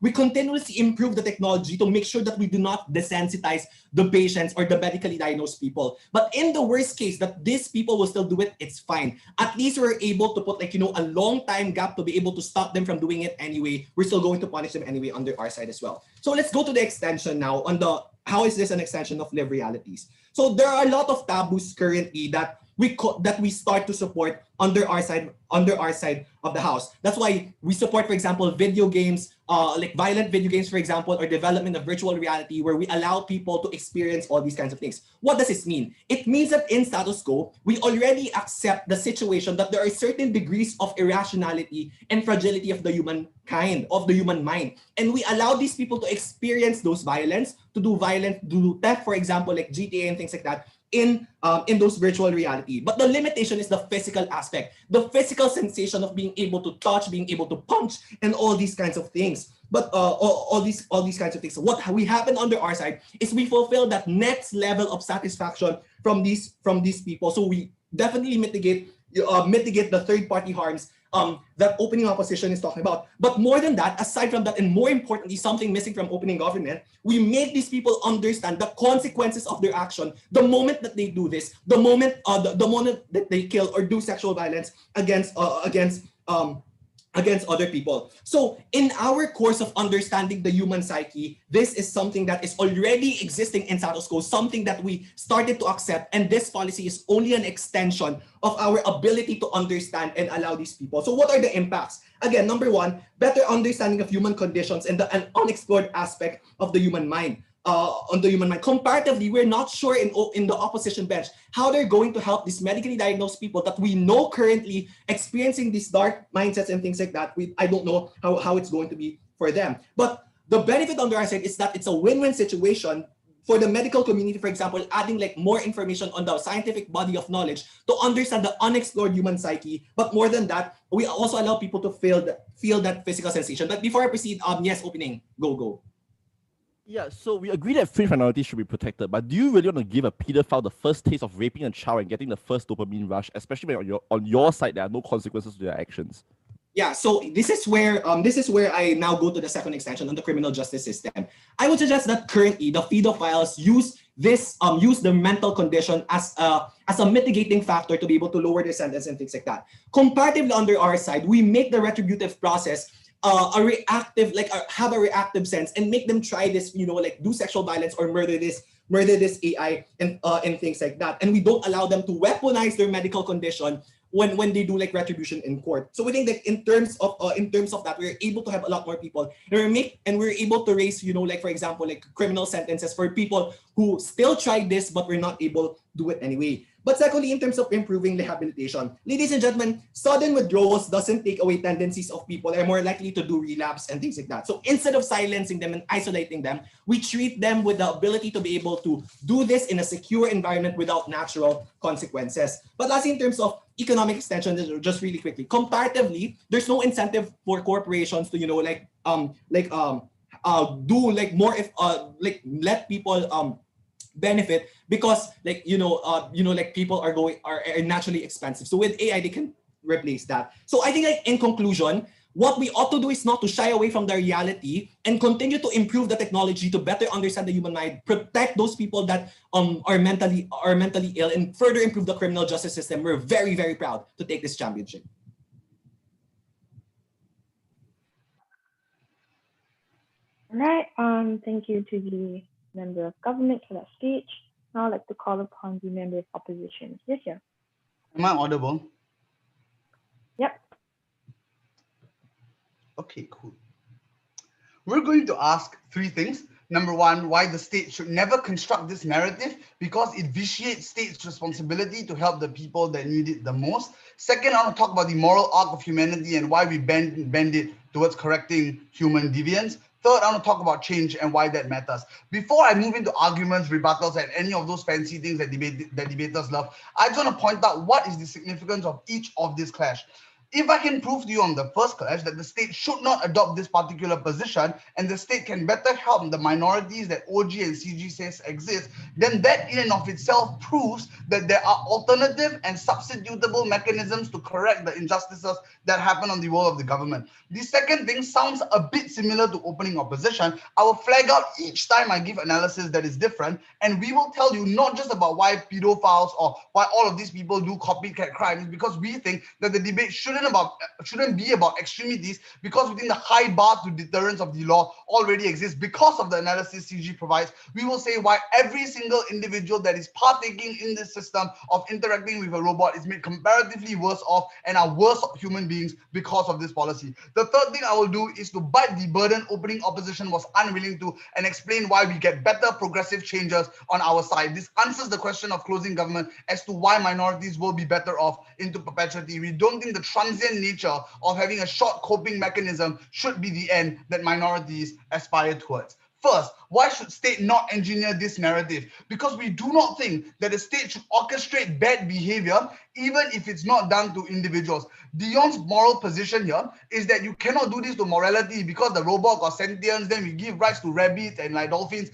we continuously improve the technology to make sure that we do not desensitize the patients or the medically diagnosed people. But in the worst case that these people will still do it, it's fine. At least we're able to put like, a long time gap to be able to stop them from doing it anyway. We're still going to punish them anyway under our side as well. So let's go to the extension now on how is this an extension of live realities? So there are a lot of taboos currently that we start to support under our side of the house. That's why we support, for example, video games, like violent video games, for example, or development of virtual reality, where we allow people to experience all these kinds of things. What does this mean? It means that in status quo, we already accept the situation that there are certain degrees of irrationality and fragility of the human kind, of the human mind. And we allow these people to experience those violence, to do theft, for example, like GTA and things like that, in those virtual reality. But the limitation is the physical aspect, the physical sensation of being able to touch, being able to punch, and all these kinds of things. But all these kinds of things. So what we happen under our side is we fulfill that next level of satisfaction from these people. So we definitely mitigate the third party harms that opening opposition is talking about. But more than that, aside from that, and more importantly, something missing from opening government, we make these people understand the consequences of their action the moment that they do this, the moment that they kill or do sexual violence against other people. So in our course of understanding the human psyche, this is something that is already existing in status quo, something that we started to accept, and this policy is only an extension of our ability to understand and allow these people. So what are the impacts? Again, number one, better understanding of human conditions and an unexplored aspect of the human mind. On the human mind. Comparatively, we're not sure in the opposition bench how they're going to help these medically diagnosed people that we know currently experiencing these dark mindsets and things like that. I don't know how it's going to be for them. But the benefit on the other side is that it's a win-win situation for the medical community, for example, adding like more information on the scientific body of knowledge to understand the unexplored human psyche. But more than that, we also allow people to feel that physical sensation. But before I proceed, yes, opening, go. Yeah, so we agree that fringe minorities should be protected, but do you really want to give a pedophile the first taste of raping a child and getting the first dopamine rush, especially when on your side there are no consequences to their actions? Yeah, so this is where I now go to the second extension on the criminal justice system. I would suggest that currently the pedophiles use the mental condition as a mitigating factor to be able to lower their sentence and things like that. Comparatively, under our side, we make the retributive process have a reactive sense and make them try this, like do sexual violence or murder this AI and things like that. And we don't allow them to weaponize their medical condition when they do like retribution in court. So we think that in terms of that, we're able to have a lot more people, and we're able to raise, like for example, like criminal sentences for people who still tried this but were not able to do it anyway. But secondly, in terms of improving rehabilitation, ladies and gentlemen, sudden withdrawals doesn't take away tendencies of people. They're more likely to do relapse and things like that. So instead of silencing them and isolating them, we treat them with the ability to be able to do this in a secure environment without natural consequences. But lastly, in terms of economic extension, just really quickly, comparatively, there's no incentive for corporations to, do like more if let people benefit because like people are naturally expensive. So with AI they can replace that. So I think like in conclusion, what we ought to do is not to shy away from the reality and continue to improve the technology to better understand the human mind, protect those people that are mentally ill, and further improve the criminal justice system. We're very, very proud to take this championship. All right. Thank you to the member of government for that speech. Now I'd like to call upon the member of opposition. Yes, sir. Am I audible? Yep. Okay, cool. We're going to ask three things. Number one, why the state should never construct this narrative, because it vitiates state's responsibility to help the people that need it the most. Second, I want to talk about the moral arc of humanity and why we bend it towards correcting human deviance. Third, I want to talk about change and why that matters. Before I move into arguments, rebuttals, and any of those fancy things that debaters love, I just want to point out what is the significance of each of this clash. If I can prove to you on the first clash that the state should not adopt this particular position and the state can better help the minorities that OG and CG says exist, then that in and of itself proves that there are alternative and substitutable mechanisms to correct the injustices that happen on the world of the government. The second thing sounds a bit similar to opening opposition. I will flag out each time I give analysis that is different, and we will tell you not just about why pedophiles or why all of these people do copycat crimes, because we think that the debate shouldn't be about extremities, because we think the high bar to deterrence of the law already exists because of the analysis CG provides. We will say why every single individual that is partaking in this system of interacting with a robot is made comparatively worse off and are worse human beings because of this policy. The third thing I will do is to bite the burden opening opposition was unwilling to, and explain why we get better progressive changes on our side. This answers the question of closing government as to why minorities will be better off into perpetuity. We don't think the transient nature of having a short coping mechanism should be the end that minorities aspire towards. First, why should state not engineer this narrative? Because we do not think that the state should orchestrate bad behavior, even if it's not done to individuals. Dion's moral position here is that you cannot do this to morality because the robot got sentience, then we give rights to rabbits and like dolphins.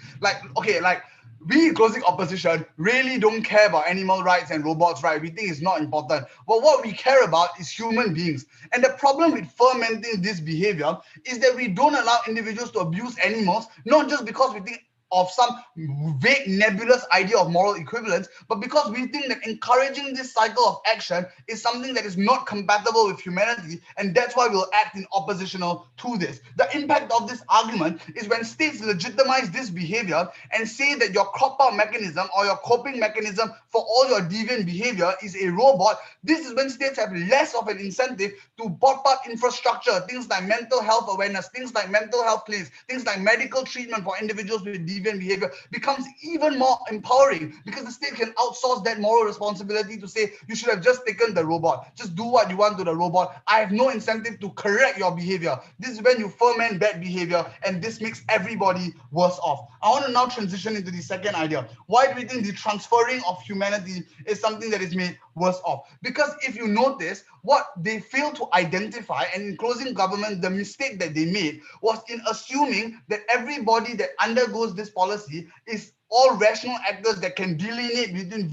We in closing opposition really don't care about animal rights and robots, right? We think it's not important. But what we care about is human beings. And the problem with fermenting this behavior is that we don't allow individuals to abuse animals, not just because we think of some vague nebulous idea of moral equivalence, but because we think that encouraging this cycle of action is something that is not compatible with humanity, and that's why we'll act in oppositional to this. The impact of this argument is when states legitimize this behavior and say that your crop-out mechanism or your coping mechanism for all your deviant behavior is a robot. This is when states have less of an incentive to bop up infrastructure, things like mental health awareness, things like mental health claims, things like medical treatment for individuals with deviant behavior becomes even more empowering, because the state can outsource that moral responsibility to say, you should have just taken the robot, just do what you want to the robot. I have no incentive to correct your behavior. This is when you ferment bad behavior, and this makes everybody worse off. I want to now transition into the second idea. Why do we think the transferring of humanity is something that is made worse off? Because if you notice, what they failed to identify, and in closing government, the mistake that they made was in assuming that everybody that undergoes this policy is all rational actors that can delineate between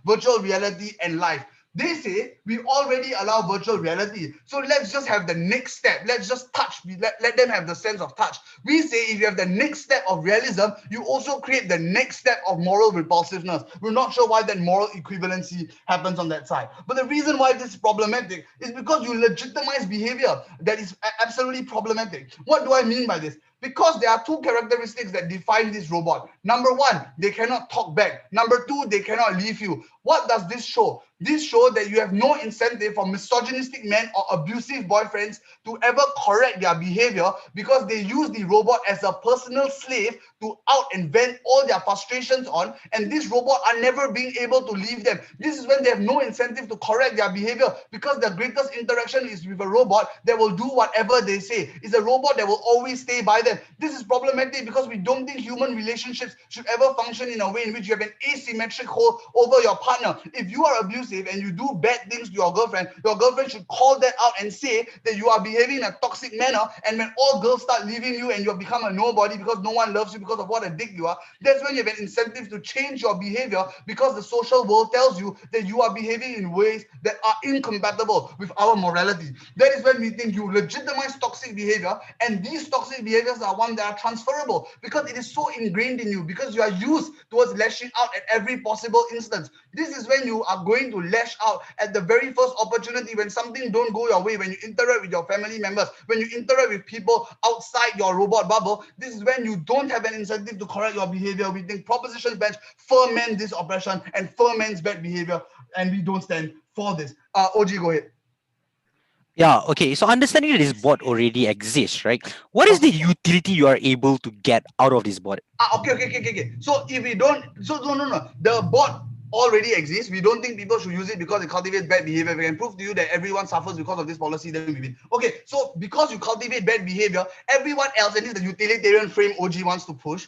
virtual reality and life. They say we already allow virtual reality, so let's just have the next step. Let's just touch, let them have the sense of touch. We say if you have the next step of realism, you also create the next step of moral repulsiveness. We're not sure why that moral equivalency happens on that side. But the reason why this is problematic is because you legitimize behavior that is absolutely problematic. What do I mean by this? Because there are two characteristics that define this robot. Number one, they cannot talk back. Number two, they cannot leave you. What does this show? This shows that you have no incentive for misogynistic men or abusive boyfriends to ever correct their behavior, because they use the robot as a personal slave to out and vent all their frustrations on, and this robot are never being able to leave them. This is when they have no incentive to correct their behavior, because their greatest interaction is with a robot that will do whatever they say. It's a robot that will always stay by them. This is problematic because we don't think human relationships should ever function in a way in which you have an asymmetric hold over your partner. If you are abusive and you do bad things to your girlfriend should call that out and say that you are behaving in a toxic manner, and when all girls start leaving you and you become a nobody because no one loves you because of what a dick you are, that's when you have an incentive to change your behavior, because the social world tells you that you are behaving in ways that are incompatible with our morality. That is when we think you legitimize toxic behavior, and these toxic behaviors are ones that are transferable because it is so ingrained in you, because you are used towards lashing out at every possible instance. This is when you are going to lash out at the very first opportunity when something don't go your way, when you interact with your family members, when you interact with people outside your robot bubble. This is when you don't have an incentive to correct your behavior. We think proposition bench ferment this oppression and ferments bad behavior, and we don't stand for this. OG, go ahead. Yeah, okay. So understanding that this bot already exists, right? What is the utility you are able to get out of this bot? Okay. So if we don't, so no. The bot already exists. We don't think people should use it because it cultivates bad behavior. We can prove to you that everyone suffers because of this policy, then we win. Okay, so because you cultivate bad behavior, everyone else, and this is the utilitarian frame OG wants to push,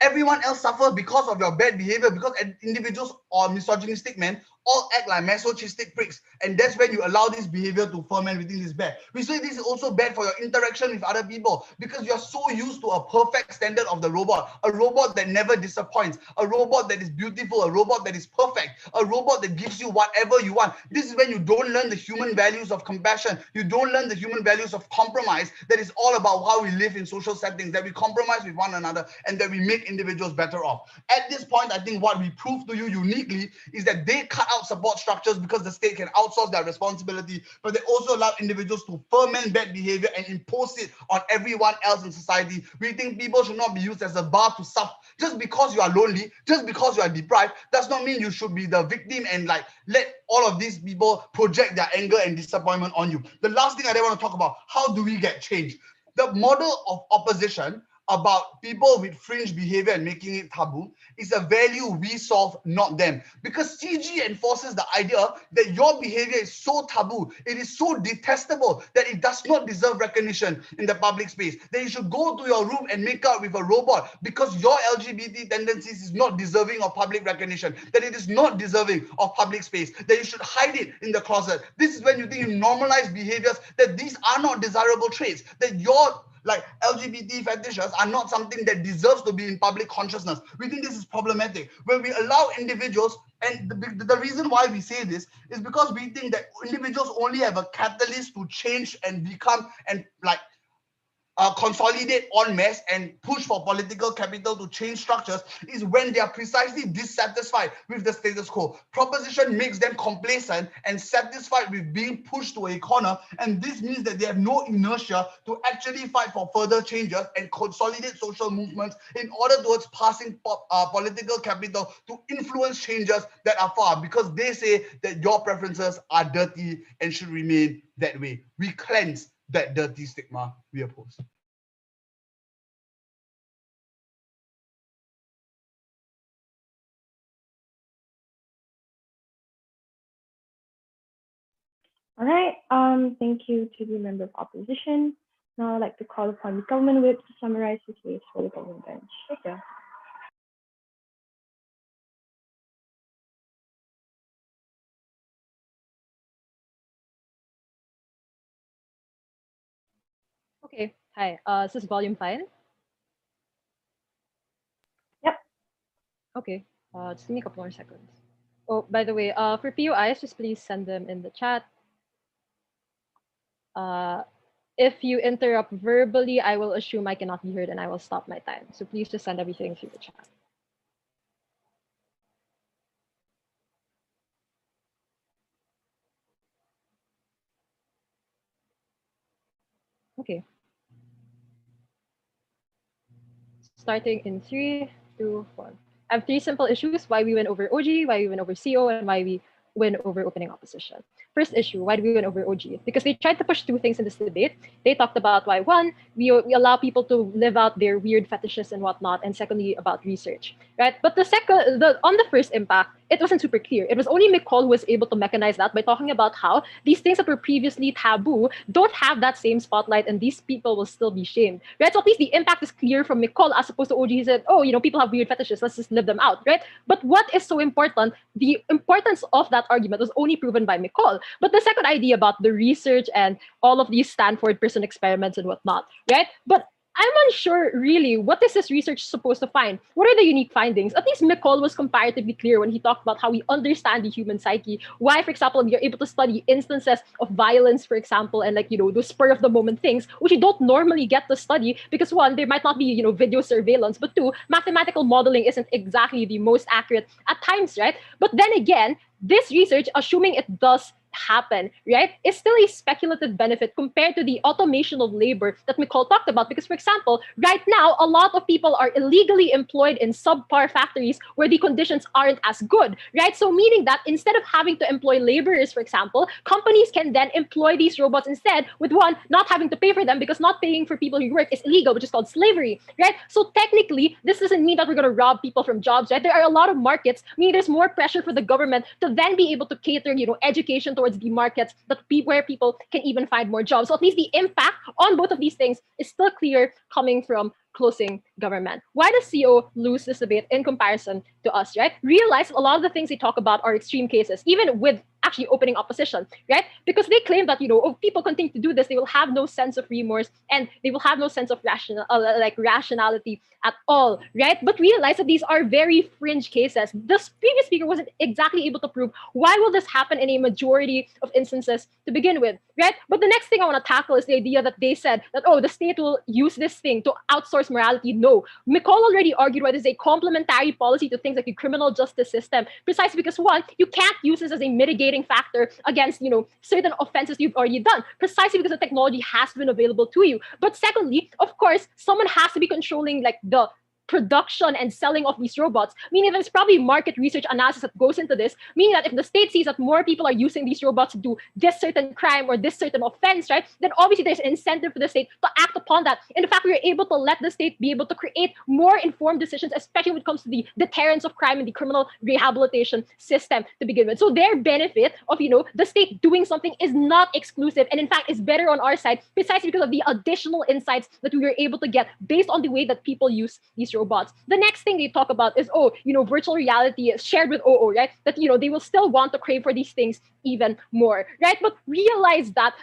everyone else suffers because of your bad behavior, because individuals or misogynistic men all act like masochistic pricks, and that's when you allow this behavior to ferment within this bad. We say this is also bad for your interaction with other people because you're so used to a perfect standard of the robot, a robot that never disappoints, a robot that is beautiful, a robot that is perfect, a robot that gives you whatever you want. This is when you don't learn the human values of compassion, you don't learn the human values of compromise, that is all about how we live in social settings, that we compromise with one another and that we make individuals better off. At this point, I think what we prove to you uniquely is that they cut out support structures because the state can outsource their responsibility, but they also allow individuals to ferment bad behavior and impose it on everyone else in society. We think people should not be used as a bar to suffer. Just because you are lonely, just because you are deprived, does not mean you should be the victim and like let all of these people project their anger and disappointment on you. The last thing I want to talk about, how do we get change? The model of opposition about people with fringe behavior and making it taboo is a value we solve, not them. Because CG enforces the idea that your behavior is so taboo, it is so detestable that it does not deserve recognition in the public space. That you should go to your room and make out with a robot because your LGBT tendencies is not deserving of public recognition, that it is not deserving of public space, that you should hide it in the closet. This is when you think you normalize behaviors, that these are not desirable traits, that your like LGBT fetishes are not something that deserves to be in public consciousness. We think this is problematic. When we allow individuals, and the reason why we say this is because we think that individuals only have a catalyst to change and become and like consolidate en masse and push for political capital to change structures is when they are precisely dissatisfied with the status quo. Proposition makes them complacent and satisfied with being pushed to a corner, and this means that they have no inertia to actually fight for further changes and consolidate social movements in order towards passing political capital to influence changes that are far, because they say that your preferences are dirty and should remain that way. We cleanse that dirty stigma we oppose. All right. Thank you to the member of opposition. Now I'd like to call upon the government whip to summarize his case for the government bench. Thank you. Okay. Hi. Is this volume fine? Yep. Okay. Just give me a couple more seconds. Oh, by the way, for POIs, just please send them in the chat. If you interrupt verbally, I will assume I cannot be heard and I will stop my time. So please just send everything through the chat. Okay. Starting in 3, 2, 1. I have 3 simple issues: why we win over OG, why we win over CO, and why we win over opening opposition. First issue, why do we win over OG? Because they tried to push 2 things in this debate. They talked about why, one, we allow people to live out their weird fetishes and whatnot, and secondly, about research, right? But on the first impact, it wasn't super clear. It was only McCall who was able to mechanize that by talking about how these things that were previously taboo don't have that same spotlight, and these people will still be shamed, right? So at least the impact is clear from McCall as opposed to OG. He said, oh, people have weird fetishes, let's just live them out, right? But what is so important, the importance of that argument was only proven by McCall. But the second idea about the research and all of these Stanford prison experiments and whatnot, right? But I'm unsure really, what is this research supposed to find? What are the unique findings? At least McCall was comparatively clear when he talked about how we understand the human psyche. Why, for example, we are able to study instances of violence, for example, and those spur of the moment things, which you don't normally get to study because one, there might not be, video surveillance, but two, mathematical modeling isn't exactly the most accurate at times, right? But then again, this research, assuming it does happen, right, is still a speculative benefit compared to the automation of labor that Nicole talked about. Because, for example, right now, a lot of people are illegally employed in subpar factories where the conditions aren't as good, right? So meaning that instead of having to employ laborers, for example, companies can then employ these robots instead, with one, not having to pay for them, because not paying for people who work is illegal, which is called slavery, right? So technically, this doesn't mean that we're going to rob people from jobs, right? There are a lot of markets, meaning there's more pressure for the government to then be able to cater, education towards the markets where people can even find more jobs. So at least the impact on both of these things is still clear coming from closing government. Why does CO lose this debate in comparison to us, right? Realize a lot of the things they talk about are extreme cases, even with actually opening opposition, right? Because they claim that, if people continue to do this, they will have no sense of remorse and they will have no sense of rationality at all, right? But realize that these are very fringe cases. The previous speaker wasn't exactly able to prove why will this happen in a majority of instances to begin with, right? But the next thing I want to tackle is the idea that they said that, the state will use this thing to outsource morality. No, McCall already argued why this is a complementary policy to things like the criminal justice system, precisely because, one, you can't use this as a mitigating factor against, certain offenses you've already done, precisely because the technology has been available to you. But secondly, of course, someone has to be controlling the production and selling of these robots, meaning there's probably market research analysis that goes into this, meaning that if the state sees that more people are using these robots to do this certain crime or this certain offense, right, then obviously there's an incentive for the state to act upon that. In fact, we're able to let the state be able to create more informed decisions, especially when it comes to the deterrence of crime and the criminal rehabilitation system to begin with. So their benefit of, the state doing something is not exclusive, and in fact is better on our side, precisely because of the additional insights that we were able to get based on the way that people use these robots. The next thing they talk about is, virtual reality is shared with OO, right? That, they will still want to crave for these things even more, right? But realize that,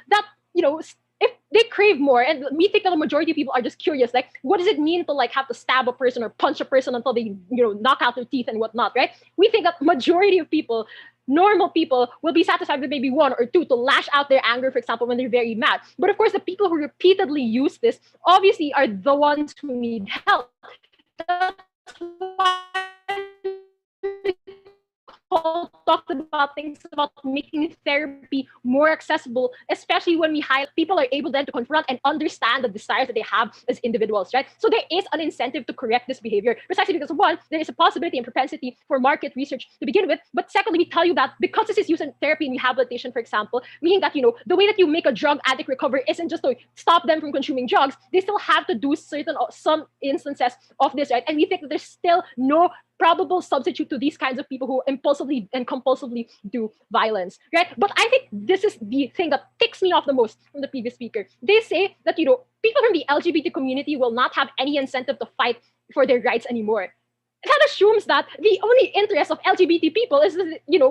if they crave more, and we think that the majority of people are just curious, like, what does it mean to have to stab a person or punch a person until they, knock out their teeth and whatnot, right? We think that majority of people, normal people, will be satisfied with maybe one or two to lash out their anger, for example, when they're very mad. But of course, the people who repeatedly use this obviously are the ones who need help. That's why Paul talked about things about making therapy more accessible, especially when we highlight people are able then to confront and understand the desires that they have as individuals, right? So there is an incentive to correct this behavior, precisely because, one, there is a possibility and propensity for market research to begin with. But secondly, we tell you that because this is used in therapy and rehabilitation, for example, meaning that, the way that you make a drug addict recover isn't just to stop them from consuming drugs. They still have to do some instances of this, right? And we think that there's still no probable substitute to these kinds of people who impulsively and compulsively do violence, right? But I think this is the thing that ticks me off the most from the previous speaker. They say that, people from the LGBT community will not have any incentive to fight for their rights anymore. That assumes that the only interest of LGBT people is,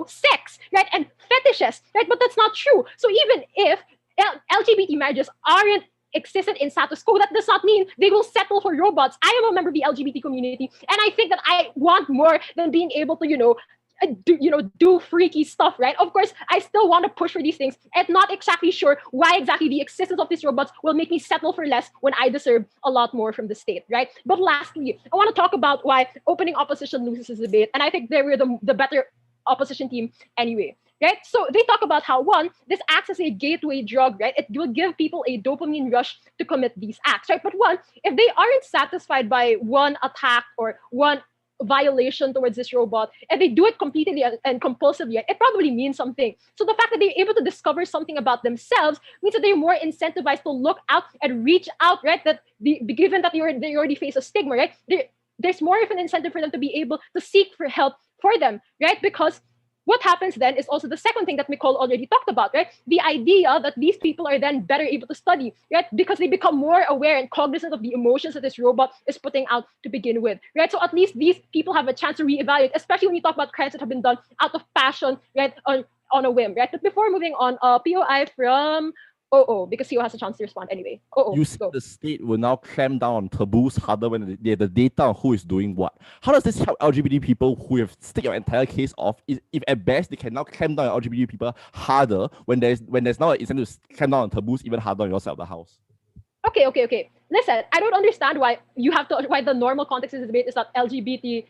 sex, right? And fetishes, right? But that's not true. So even if LGBT marriages aren't existed in status quo, that does not mean they will settle for robots. I am a member of the LGBT community, and I think that I want more than being able to, do freaky stuff, right? Of course, I still want to push for these things, and not exactly sure why exactly the existence of these robots will make me settle for less when I deserve a lot more from the state, right? But lastly, I want to talk about why opening opposition loses this debate, and I think they were the better opposition team anyway. Right? So they talk about how, one, this acts as a gateway drug, right? It will give people a dopamine rush to commit these acts, right? But one, if they aren't satisfied by one attack or one violation towards this robot, and they do it completely and compulsively, it probably means something. So the fact that they're able to discover something about themselves means that they're more incentivized to look out and reach out, right? That given that they already face a stigma, right? There's more of an incentive for them to be able to seek for help for them, right? Because what happens then is also the second thing that Nicole already talked about, right? The idea that these people are then better able to study, right? Because they become more aware and cognizant of the emotions that this robot is putting out to begin with, right? So at least these people have a chance to reevaluate, especially when you talk about crimes that have been done out of passion, right? On a whim, right? But before moving on, POI from because CEO has a chance to respond anyway. You see the state will now clamp down on taboos harder when they have the data on who is doing what. How does this help LGBT people who have staked your entire case off? If at best they can now clamp down on LGBT people harder when there's now an incentive to clamp down on taboos even harder on your side of the house? Okay. Listen, I don't understand why the normal context of this debate is that LGBT,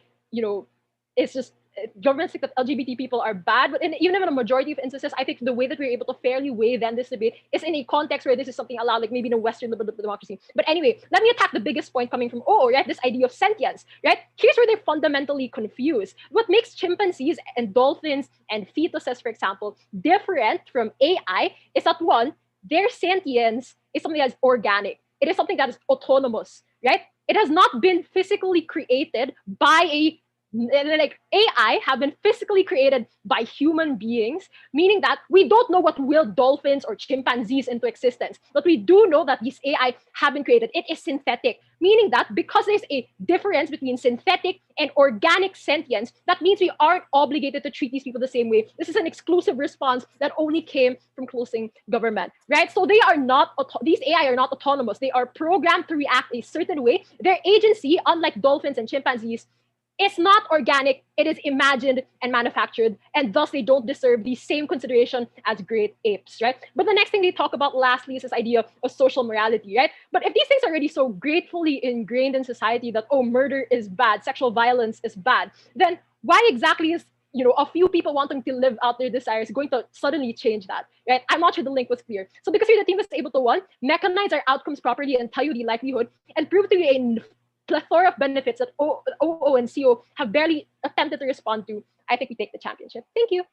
is just governments think that LGBT people are bad, but even in a majority of instances, I think the way that we're able to fairly weigh then this debate is in a context where this is something allowed, like maybe in a Western liberal democracy. But anyway, let me attack the biggest point coming from right? This idea of sentience, right? Here's where they're fundamentally confused. What makes chimpanzees and dolphins and fetuses, for example, different from AI is that one, their sentience is something that's organic. It is something that is autonomous, right? It has not been physically created by like AI have been physically created by human beings, meaning that we don't know what willed dolphins or chimpanzees into existence, but we do know that these AI have been created. It is synthetic, meaning that because there's a difference between synthetic and organic sentience, that means we aren't obligated to treat these people the same way. This is an exclusive response that only came from closing government, right? So they are not, these AI are not autonomous. They are programmed to react a certain way. Their agency, unlike dolphins and chimpanzees, is not organic, it is imagined and manufactured, and thus they don't deserve the same consideration as great apes, right? But the next thing they talk about lastly is this idea of social morality, right? But if these things are already so gratefully ingrained in society that, murder is bad, sexual violence is bad, then why exactly is a few people wanting to live out their desires going to suddenly change that, right? I'm not sure the link was clear. So because the team was able to, one, mechanize our outcomes properly and tell you the likelihood, and prove to be a plethora of benefits that OO and CO have barely attempted to respond to, I think we take the championship. Thank you.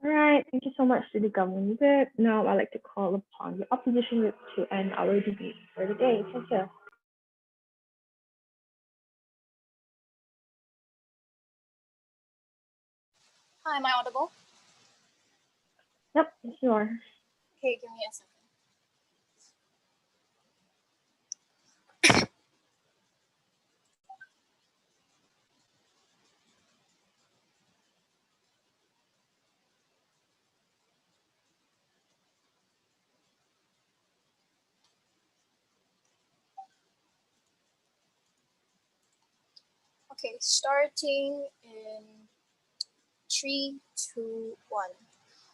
All right, thank you so much to the government whip. Now I'd like to call upon the opposition whip to end our debate for the day. Thank you. Hi, am I audible? Yep, yes you are. Okay, give me a second. Okay, starting in 3, 2, 1.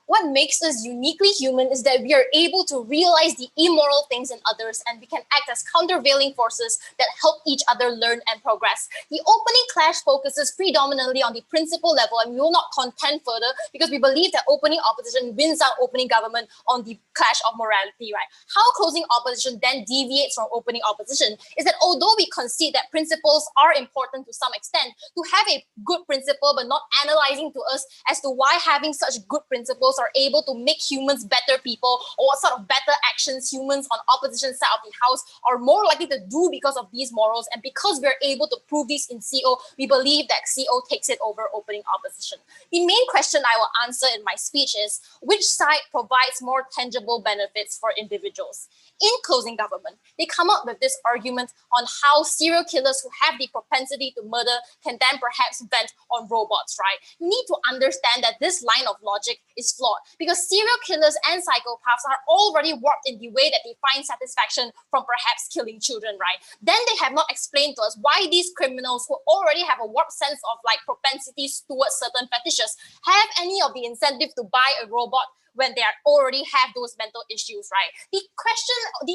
What makes us uniquely human is that we are able to realize the immoral things in others, and we can act as countervailing forces that help each other learn and progress. The opening clash focuses predominantly on the principle level, and we will not contend further because we believe that opening opposition wins out opening government on the clash of morality, right? How closing opposition then deviates from opening opposition is that although we concede that principles are important to some extent, to have a good principle but not analyzing to us as to why having such good principles are able to make humans better people, or what sort of better actions humans on opposition side of the house are more likely to do because of these morals, and because we're able to prove these in CO, we believe that CO takes it over opening opposition. The main question I will answer in my speech is, which side provides more tangible benefits for individuals? In closing government, they come up with this argument on how serial killers who have the propensity to murder can then perhaps vent on robots, right? You need to understand that this line of logic is flawed because serial killers and psychopaths are already warped in the way that they find satisfaction from perhaps killing children, right? Then they have not explained to us why these criminals who already have a warped sense of like propensities towards certain fetishes have any of the incentive to buy a robot when they already have those mental issues, right? The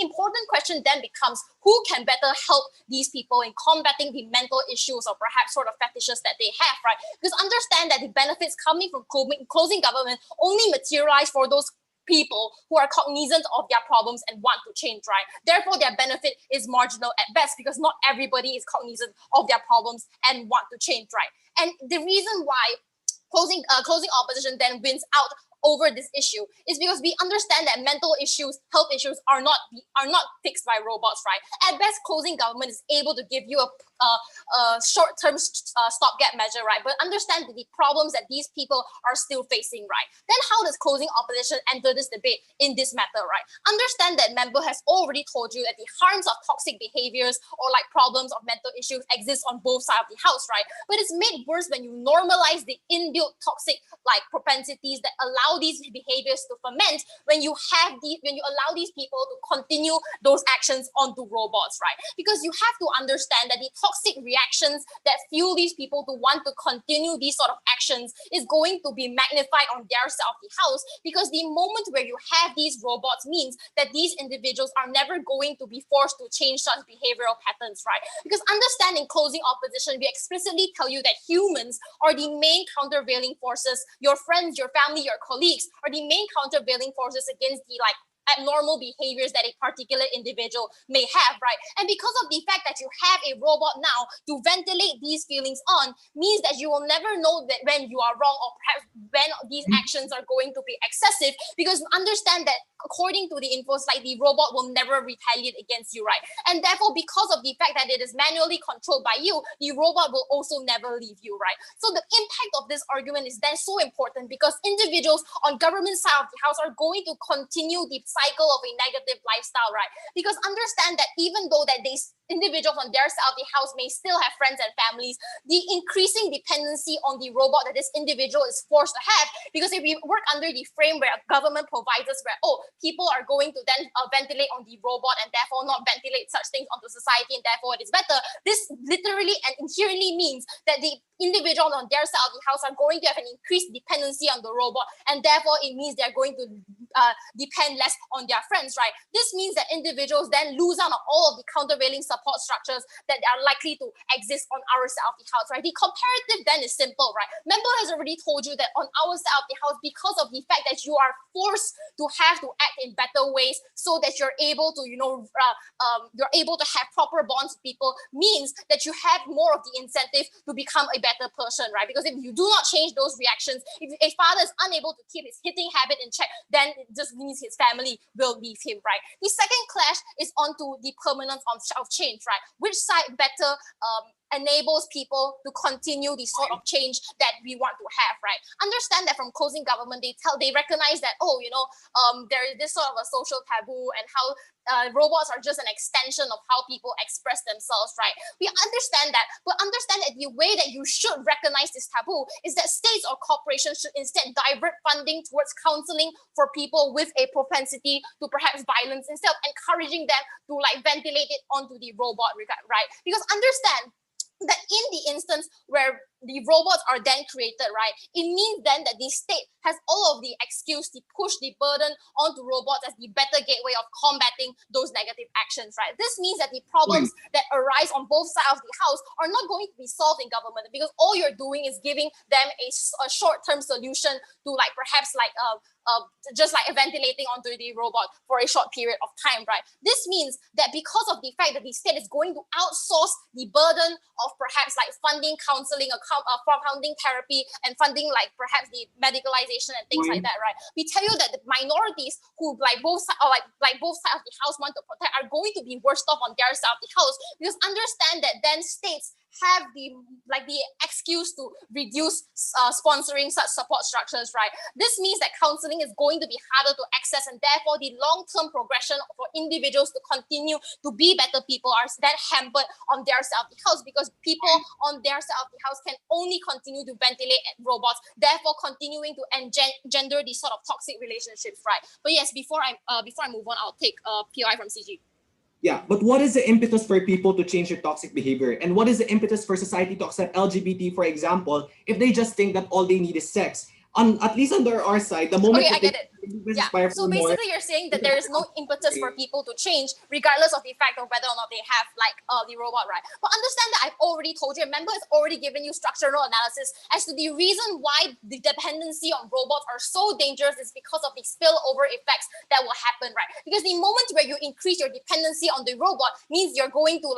important question then becomes, who can better help these people in combating the mental issues or perhaps sort of fetishes that they have, right? Because understand that the benefits coming from closing government only materialize for those people who are cognizant of their problems and want to change, right? Therefore, their benefit is marginal at best because not everybody is cognizant of their problems and want to change, right? And the reason why closing opposition then wins out over this issue is because we understand that mental issues, health issues are not fixed by robots, right? At best, closing government is able to give you a short-term stopgap measure, right? But understand the problems that these people are still facing, right? Then how does closing opposition enter this debate in this matter, right? Understand that member has already told you that the harms of toxic behaviors or like problems of mental issues exist on both sides of the house, right? But it's made worse when you normalize the inbuilt toxic like propensities that allow these behaviors to ferment when you allow these people to continue those actions onto robots, right? Because you have to understand that the toxic reactions that fuel these people to want to continue these sort of actions actions is going to be magnified on their side of the house, because the moment where you have these robots means that these individuals are never going to be forced to change such behavioral patterns, right? Because understanding closing opposition, we explicitly tell you that humans are the main countervailing forces. Your friends, your family, your colleagues are the main countervailing forces against the abnormal behaviors that a particular individual may have, right? And because of the fact that you have a robot now to ventilate these feelings on, means that you will never know that when you are wrong, or perhaps when these actions are going to be excessive, because understand that according to the info slide, the robot will never retaliate against you, right? And therefore, because of the fact that it is manually controlled by you, the robot will also never leave you, right? So the impact of this argument is then so important, because individuals on government side of the house are going to continue the cycle of a negative lifestyle, right? Because understand that even though that individuals on their side of the house may still have friends and families, the increasing dependency on the robot that this individual is forced to have, because if we work under the frame where a government provides us where, people are going to then ventilate on the robot and therefore not ventilate such things onto society, and therefore it is better, this literally and inherently means that the individuals on their side of the house are going to have an increased dependency on the robot, and therefore it means they're going to depend less on their friends, right? This means that individuals then lose out on all of the countervailing support structures that are likely to exist on our side of the house, right? The comparative then is simple, right? Member has already told you that on our side of the house, because of the fact that you are forced to have to act in better ways so that you're able to, you're able to have proper bonds with people, means that you have more of the incentive to become a better person, right? Because if you do not change those reactions, if a father is unable to keep his hitting habit in check, then it just means his family will leave him, right? The second clash is onto the permanence of change, right? Which side better enables people to continue the sort of change that we want to have, right? Understand that from closing government, they recognize that, there is this sort of a social taboo, and how robots are just an extension of how people express themselves, right? We understand that, but understand that the way that you should recognize this taboo is that states or corporations should instead divert funding towards counseling for people with a propensity to perhaps violence, instead of encouraging them to ventilate it onto the robot, right? Because understand that in the instance where the robots are then created, right, it means then that the state has all of the excuse to push the burden onto robots as the better gateway of combating those negative actions, right? This means that the problems that arise on both sides of the house are not going to be solved in government, because all you're doing is giving them a short-term solution to just ventilating onto the robot for a short period of time, right? This means that because of the fact that the state is going to outsource the burden of perhaps funding counseling, funding therapy, and funding perhaps the medicalization and things like that, right? We tell you that the minorities who both sides of the house want to protect are going to be worse off on their side of the house, because understand that then states have the excuse to reduce sponsoring such support structures, right? This means that counseling is going to be harder to access, and therefore the long-term progression for individuals to continue to be better people are then hampered on their side of the house, because people on their side of the house can only continue to ventilate at robots, therefore continuing to engender these sort of toxic relationships, right? But yes, before I move on, I'll take POI from CG. Yeah, but what is the impetus for people to change their toxic behavior? And what is the impetus for society to accept LGBT, for example, if they just think that all they need is sex? At least under our side, the moment I get it. Yeah. So basically, you're saying that there is no impetus for people to change, regardless of the fact of whether or not they have the robot, right? But understand that I've already told you, a member has already given you structural analysis as to the reason why the dependency on robots are so dangerous is because of the spillover effects that will happen, right? Because the moment where you increase your dependency on the robot means you're going to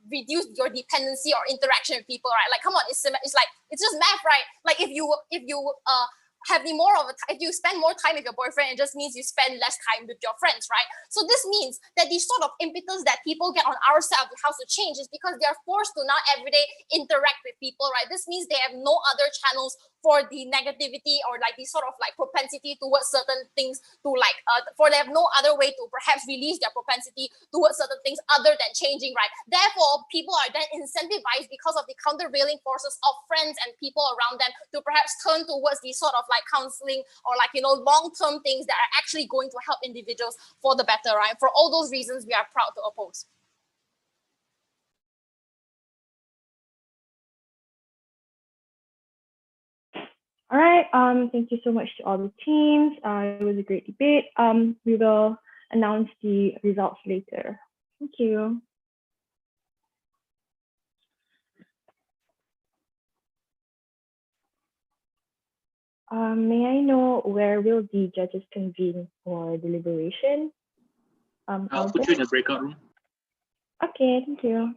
reduce your dependency or interaction with people, right? Come on, it's just math, right? If you if you spend more time with your boyfriend, it just means you spend less time with your friends, right? So this means that the sort of impetus that people get on our side of the house to change is because they are forced to now everyday interact with people, right? This means they have no other channels for the negativity or the sort of propensity towards certain things to for they have no other way to perhaps release their propensity towards certain things other than changing, right? Therefore, people are then incentivized because of the countervailing forces of friends and people around them to perhaps turn towards these sort of counseling or long-term things that are actually going to help individuals for the better, right? For all those reasons, we are proud to oppose. All right. Thank you so much to all the teams. It was a great debate. We will announce the results later. Thank you. May I know where will the judges convene for deliberation? I'll put you in the breakout room. Okay, thank you.